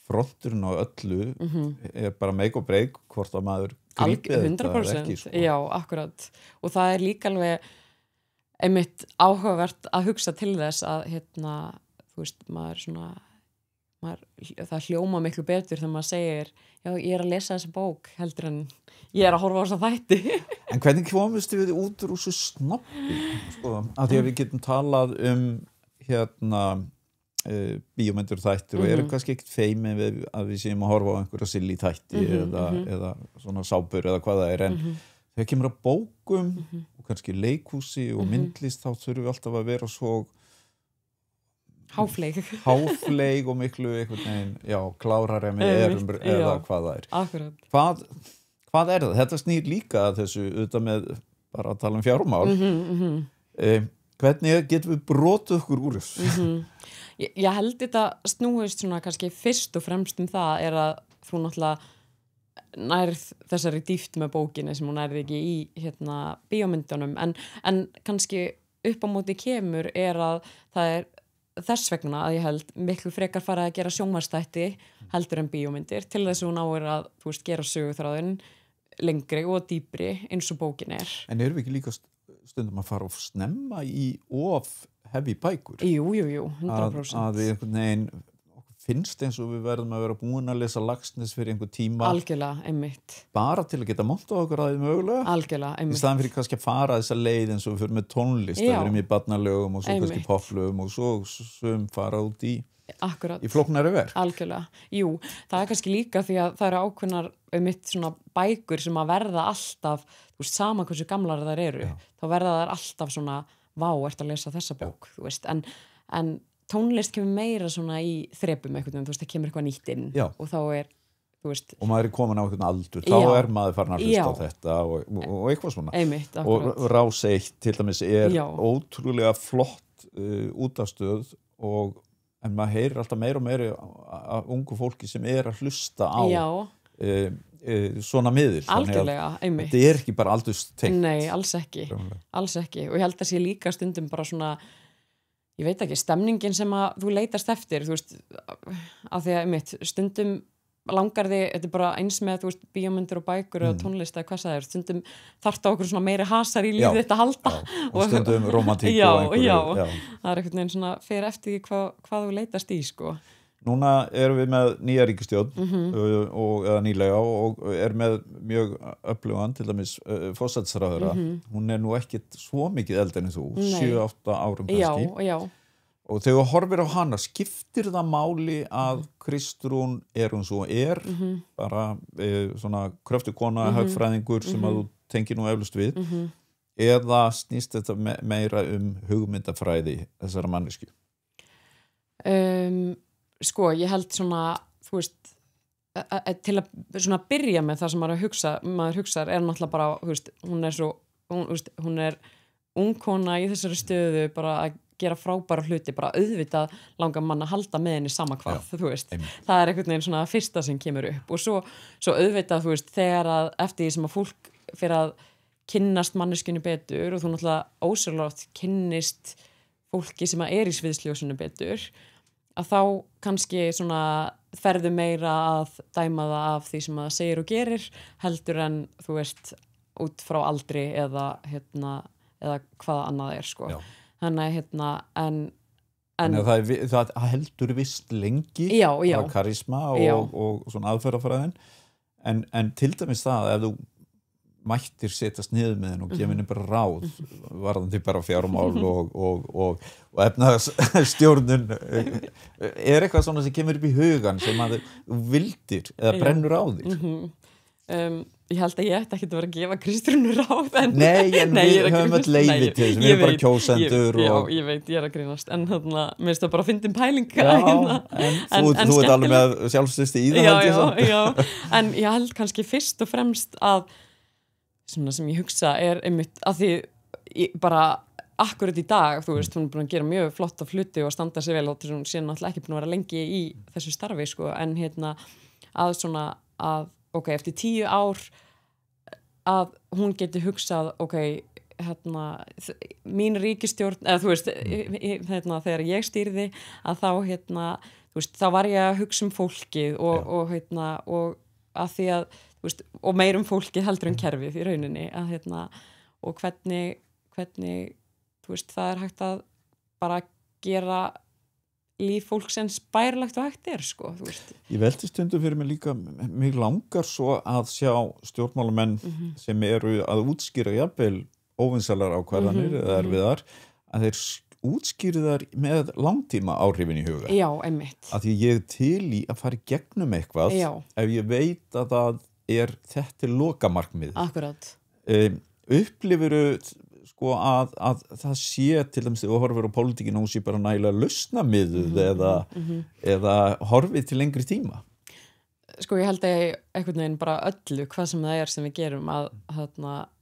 fronturinn á öllu bara make or break hvort að maður grípið þetta eða ekki sko. Já, akkurat og það líka alveg einmitt áhugavert að hugsa til þess að þú veist, maður svona það hljóma miklu betur þegar maður segir já, ég að lesa þessa bók heldur en ég að horfa á þessa þætti En hvernig komist við út úr þessu snobbi sko, að því að við getum talað bíómyndir þættir og erum kannski ekkert feimin við að við séum að horfa á einhverja silly þætti eða svona sápur eða hvað það en þegar kemur að bókum og kannski leikhúsi og myndlist þá þurfum við alltaf að vera svo háfleig og miklu einhvern veginn, klárari með erum eða hvað það Akkurat. Hvað það? Þetta snýr líka að þessu auðvitað með bara að tala um fjármál hvernig getum við brotið okkur úr þessu? Ég held þetta snúist svona kannski fyrst og fremst það að þú náttúrulega nærð þessari dýpt með bókinni sem hún nærði ekki í bíómyndunum en kannski upp á móti kemur að það þess vegna að ég held miklu frekar fara að gera sjónvarpsþætti heldur en bíómyndir til þess að hún að þú veist, gera söguþráðin lengri og dýpri eins og bókin En erum við ekki líka stundum að fara of snemma í of heavy bækur? Jú, 100% Að við einhvern veginn finnst eins og við verðum að vera búin að lesa Laxness fyrir einhver tíma Algjörlega, einmitt bara til að geta montað okkur að því mögulega Algjörlega, einmitt í staðan fyrir kannski að fara þessa leið eins og við fyrir með tónlist að við erum í barnalögum og svo kannski poplögum og svo fara út í Akkurat. Í flóknari verk Algjörlega, jú, það kannski líka því að það eru ákveðnar einmitt svona bækur sem að verða alltaf þú veist, sama hversu gamlar þær eru þá verða þær alltaf svona vá, ert að lesa þessa bók, þú veist en tónlist kemur meira svona í þrepum einhvern veginn, þú veist, það kemur eitthvað nýtt inn og þá þú veist og maður komin á einhvern aldur, þá maður farin að hlusta á þetta og eitthvað svona Einmitt, og Rás 1 til dæmis ótrúlega flott útastöð en maður heyrir alltaf meira og meira af ungu fólki sem að hlusta á svona miðil Algjörlega, einmitt þetta ekki bara aldurstengt Nei, alls ekki og ég held að sé líka stundum bara svona ég veit ekki, stemningin sem að þú leitast eftir, þú veist, af því að stundum langar þig, þetta bara eins með, þú veist, bíómyndir og bækur og tónlist eða hvað það stundum þarft á okkur svona meiri hasar í lífið þetta halda. Og stundum romantík og einhverju. Það einhvern veginn svona fyrir eftir því hvað þú leitast í, sko. Núna erum við með nýja ríkisstjórn eða nýlega og með mjög öflugan til dæmis forsætisráðherra. Hún nú ekkit svo mikið eldri en þú, 7-8 árum kannski. Já. Og þegar þú horfir á hana, skiptir það máli að Kristrún hún svo bara svona kröftu kona, hagfræðingur sem að þú tengir nú eflust við, eða snýst þetta meira hugmyndafræði þessara manneskju? Sko, ég held svona, þú veist, til að svona byrja með það sem maður hugsar náttúrulega bara, þú veist, hún ung kona í þessari stöðu bara að gera frábæra hluti, bara auðvitað langar mann að halda með henni sama hvað, þú veist. Það einhvern veginn svona fyrsta sem kemur upp og svo auðvitað, þú veist, þegar að eftir því sem að fólk fyrir að kynnast manneskjunni betur og þú náttúrulega ósjálfrátt kynnist fólki sem að í sviðsljósinu betur, að þá kannski svona ferðu meira að dæma það af því sem það segir og gerir heldur en, þú veist, út frá aldri eða hvaða annað sko. Já. Þannig en Þannig að það heldur vist lengi karisma og svona aðferðafræðin en til dæmis það ef þú mættir setjast niður með henn og gefa henni bara ráð varðandi bara fjármál og efnahagsstjórnun eitthvað svona sem kemur upp í hugan sem að þú vildir eða brennur á þig Ég held að ég ætti ekki að vera að gefa Kristrúnu ráð Nei, við höfum öll leyfi til við erum bara kjósendur ég veit, ég að grínast en mér finnst það bara að fyndin pæling en þú ert alveg með sjálfstöðsti í það en ég held kannski fyrst og fremst að svona sem ég hugsa einmitt að því bara akkurat í dag, þú veist, hún búin að gera mjög flotta hluti og standa sig vel og þess að hún sé náttúrulega ekki búin að vera lengi í þessu starfi sko, en að svona að ok, eftir 10 ár að hún geti hugsað ok, mín ríkisstjórn eða þú veist, þegar ég stýrði að þá þú veist, þá var ég að hugsa fólkið og að því að þú veist, og meir fólkið heldur en kerfið í rauninni að og hvernig þú veist, það hægt að bara gera líf fólksins bærilegt og hægt sko, þú veist. Ég velti stundum fyrir mig líka, mig langar svo að sjá stjórnmálamenn sem eru að útskýra jafnvel óvinsalar ákvarðanir eða erfiðar, að þeir útskýri þar með langtíma áhrifin í huga. Já, einmitt. Að því ég til í að fara í gegnum eitthvað ef ég veit að það þetta lokamarkmið. Akkurat. Upplifirðu sko að það sé til dæmis og horfir á pólitíkina hún sé bara nægilega lausnamiðuð eða horfið til lengri tíma Sko ég held að einhvern veginn bara öllu hvað sem það sem við gerum að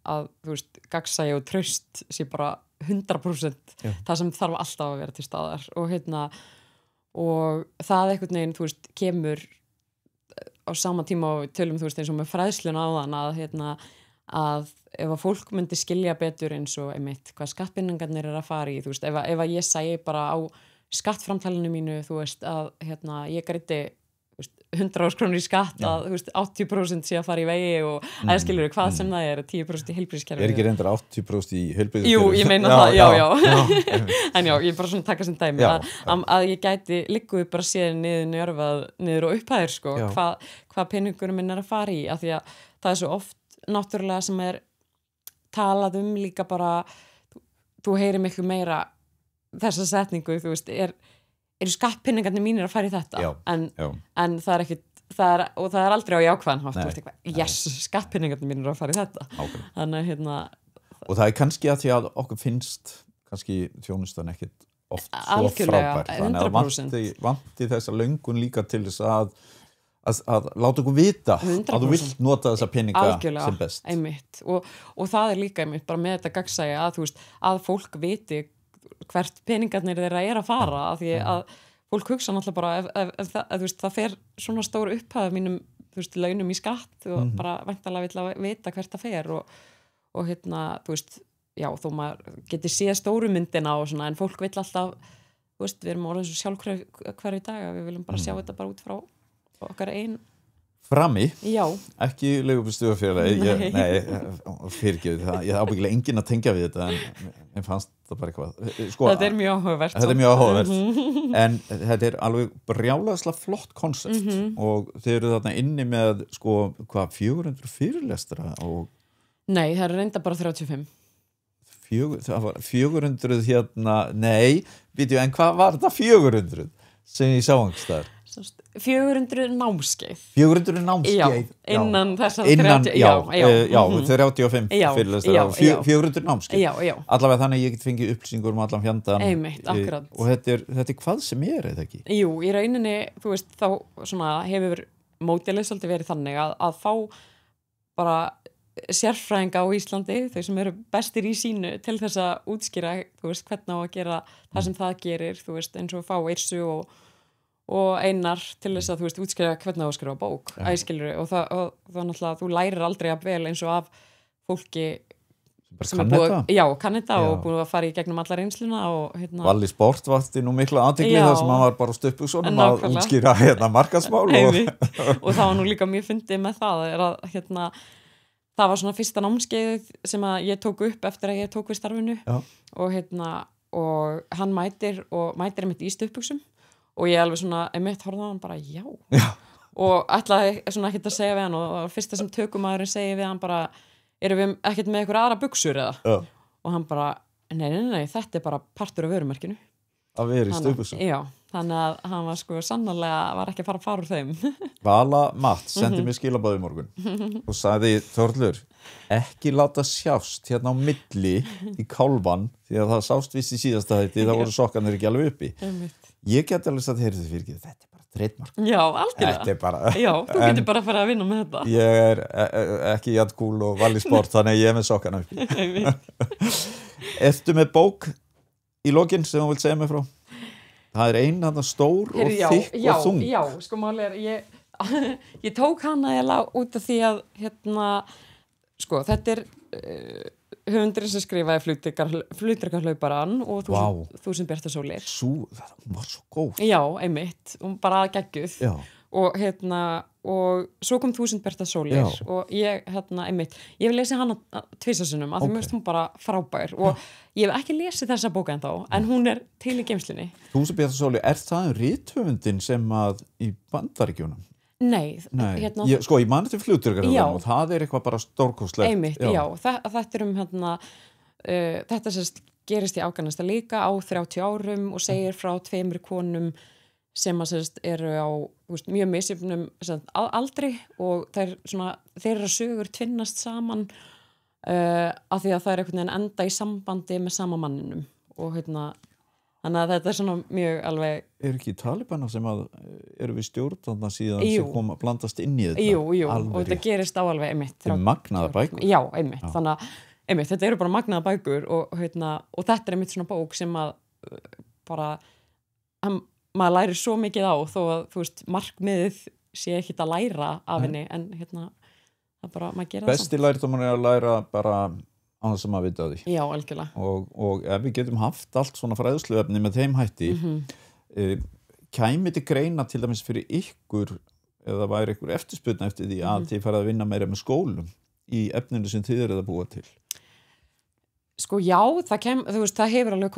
þú veist gagnsæi og traust sé bara 100% það sem þarf alltaf að vera til staðar og það einhvern veginn þú veist kemur á sama tíma og tölum þú veist eins og með fræðsluna á þann að ef að fólk myndi skilja betur eins og einmitt hvað skattbindingarnir að fara í þú veist, ef að ég segi bara á skattframtalinu mínu þú veist að ég greiddi 100.000 krónur í skatt að þú veist 80% sé að fara í vegi og að skilur hvað sem það 10% í heilbrigðiskerfinu ekki reyndar 80% í heilbrigðiskerfinu? Jú, ég meina það, já. En já, ég bara svona taka sem dæmi að ég gæti ligguð bara séð niður og upphæðir sko, hvað peningunum minn að fara í af því að það svo oft náttúrulega sem talað líka bara þú heyrir miklu meira þessa setningu, þú veist, eru skattpeningarnir mínir að fara í þetta en það og það aldrei á jákvæðan hátt, þú veist eitthvað yes, skattpeningarnir mínir að fara í þetta þannig og það kannski að því að okkur finnst kannski þjónustan ekkit oft svo frábært þannig að vanti þessa löngun líka til þess að láta okkur vita 100%. Að þú vilt nota þessa peninga algjörlega, sem best einmitt. Og það líka einmitt bara með þetta gagnsæi að, þú veist, að fólk viti hvert peningarnir þeirra að fara af því að fólk hugsa náttúrulega bara ef þú veist, það fer svona stór upphæð mínum þú veist, launum í skatt og bara væntanlega vill að vita hvert það fer og þú veist, já, þó maður geti séð stóru myndina og svona en fólk vill alltaf, þú veist, við erum orðið svo sjálfhverju dag að við viljum bara sjá þetta bara út frá okkar Frammi, já. Ekki leigubílstjóðafélagi nei, fyrirgefið það ég ábyggilega enginn að tengja við þetta en fannst það bara eitthvað sko, þetta mjög áhugavert þetta mjög áhugavert en þetta alveg brjálæðislega flott konsept og þeir eru þarna inni með sko, hvað, 400 fyrirlestra og... Nei, það eru reynda bara 35 það var 400 nei, býtu, en hvað var þetta 400 sem ég sá einhverstaðar 400 námskeið 400 námskeið innan þessar 35 fyrirlestra 400 námskeið allavega þannig ég get fengið upplýsingur allan fjandann og þetta hvað sem eða ekki? Jú, í rauninni, þú veist, þá svona, hefur módelið svolítið verið þannig að fá bara sérfræðinga á Íslandi, þau sem eru bestir í sínu til þess að útskýra, þú veist, hvernig á að gera það sem það gerir, þú veist, eins og fá Yrsu og Einar til þess að þú veist útskrifa hvernig á að skrifa bók æskilur og það náttúrulega þú lærir aldrei að vel eins og af fólki sem er búið kann þetta og búið að fara í gegnum alla reynsluna og Valli Sport vakti nú mikla athygli þar sem hann var bara stöppu svona að útskýra markaðsmál og það var nú líka mjög fyndið með það að það var svona fyrsta námskeið sem að ég tók upp eftir að ég tók við starfinu og og hann mætir einmitt í stuttbuxum og ég alveg svona einmitt horfði á hann bara já. Og ætlaði svona ekkert að segja við hann og fyrsta sem tökumaðurinn segir við hann bara erum við ekkert með einhver aðra buxur eða? Og hann bara nei, þetta bara partur af vörumerkinu. Að vera í stuttbuxum? Já, þannig að hann var sko sannarlega var ekki að fara úr þeim. Vala Matt sendi mér skilaboð í morgun og sagði Þórður, ekki láta sjást hérna á milli í kálfan því að það sást vist í síðasta þætti þá voru sokkarnir ekki alveg uppi. Ég geti alveg sagt heyrðu fyrir ekki, þetta er bara trademark. Já, algjörlega. Já, þú getur bara að fara að vinna með þetta. Ég ekki jætkúl og Valli Sport þannig að ég með sokkarna uppi. Ertu með bók í lokin sem þú vilt segja mig frá? Það er ein þarna stór og þykk og þung. Já, sko máli ég tók hana eiginlega út af því að sko þetta höfundurinn sem skrifaði flutdrekahlauparann og 1000 bjartasólir. Það var svo góð. Já, einmitt, og bara geggjuð. Já. Og og svo kom 1000 bjartasólir og ég einmitt, ég hef lesið hana tvisasinnum af því mér finnst hún bara frábær og ég hef ekki lesið þessa bóka ennþá en hún er til í geymslunni. 1000 bjartasólir, er það rithöfundin sem að í Bandaríkjunum? Nei. Ég man eftir flugdrekahlauparann og það er eitthvað bara stórkostlegt. Einmitt, já. Þetta þetta sérst gerist í Afganistan líka á 30 árum og segir frá 2 konum sem að sérst eru á mjög misjöfnum aldri og þeirra sögur tvinnast saman af því að það er einhvern veginn enda í sambandi með sama manninum og þannig að þetta er svona mjög alveg. Er ekki Talibana sem að eru við stjórnanda síðan sem kom að blandast inn í þetta? Jú, og þetta gerist á alveg einmitt. Þetta er magnaðar bækur. Já, einmitt, þannig að einmitt, þetta eru bara magnaðar bækur og þetta er einmitt svona bók sem að bara maður lærir svo mikið á þó að markmiðið sé ekkert að læra af henni en það bara, maður gera það samt. Besti lærdómur er að læra bara á það sem maður vita á því. Já, algjörlega. Og ef við getum haft allt svona fræðsluefni með þeim hætti kæmi til greina til dæmis fyrir ykkur eða væri ykkur eftirspurn eftir því að þið farið að vinna meira með skólum í efninu sem þið eruð að búa til? Sko já, það hefur alveg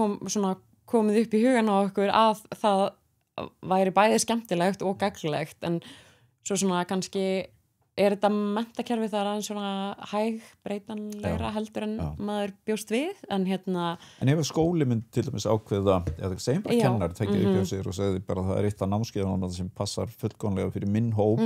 komið upp í hugan á okkur að það væri bæði skemmtilegt og gagnlegt en svo svona kannski er þetta menntakerfi það aðeins svona hæg breytanlegra heldur en maður bjóst við en En ef skóli mynd til dæmis ákveða eða segjum bara kennar tekið upp hjá sér og segði bara það er eitt af námskeiðunum sem passar fullkomlega fyrir minn hóp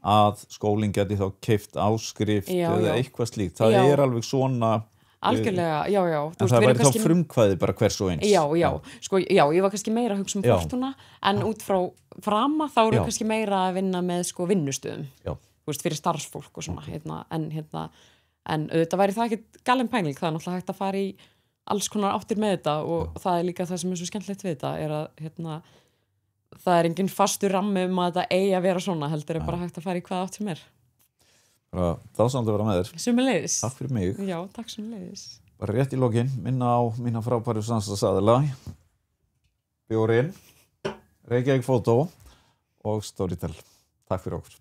að skólinn geti þá keypt áskrift eða eitthvað slíkt það er alveg svona algjörlega, já. En það væri þá frumkvæði bara hvers og eins. Já. Sko, ég var kannski meira að hugsa Fortuna en út frá frama þá eru kannski meira að vinna með vinnustöðum. Fyrir starfsfólk og svona. En auðvitað væri það ekki galin pæling. Það er náttúrulega hægt að fara í alls konar áttir með þetta og það er líka það sem er svo skemmtilegt við þetta er að það er engin fastur rammi að þetta eigi að vera svona heldur er bara hægt að fara í hvað átt sem er. Dásamlega að vera með þér. Sömuleiðis. Takk fyrir mig. Já, takk sömuleiðis. Bara rétt í lokin, minna á mína frábæru samstarfsaðila Bjórinn, Reykjavík Fótó og Storytel. Takk fyrir okkur.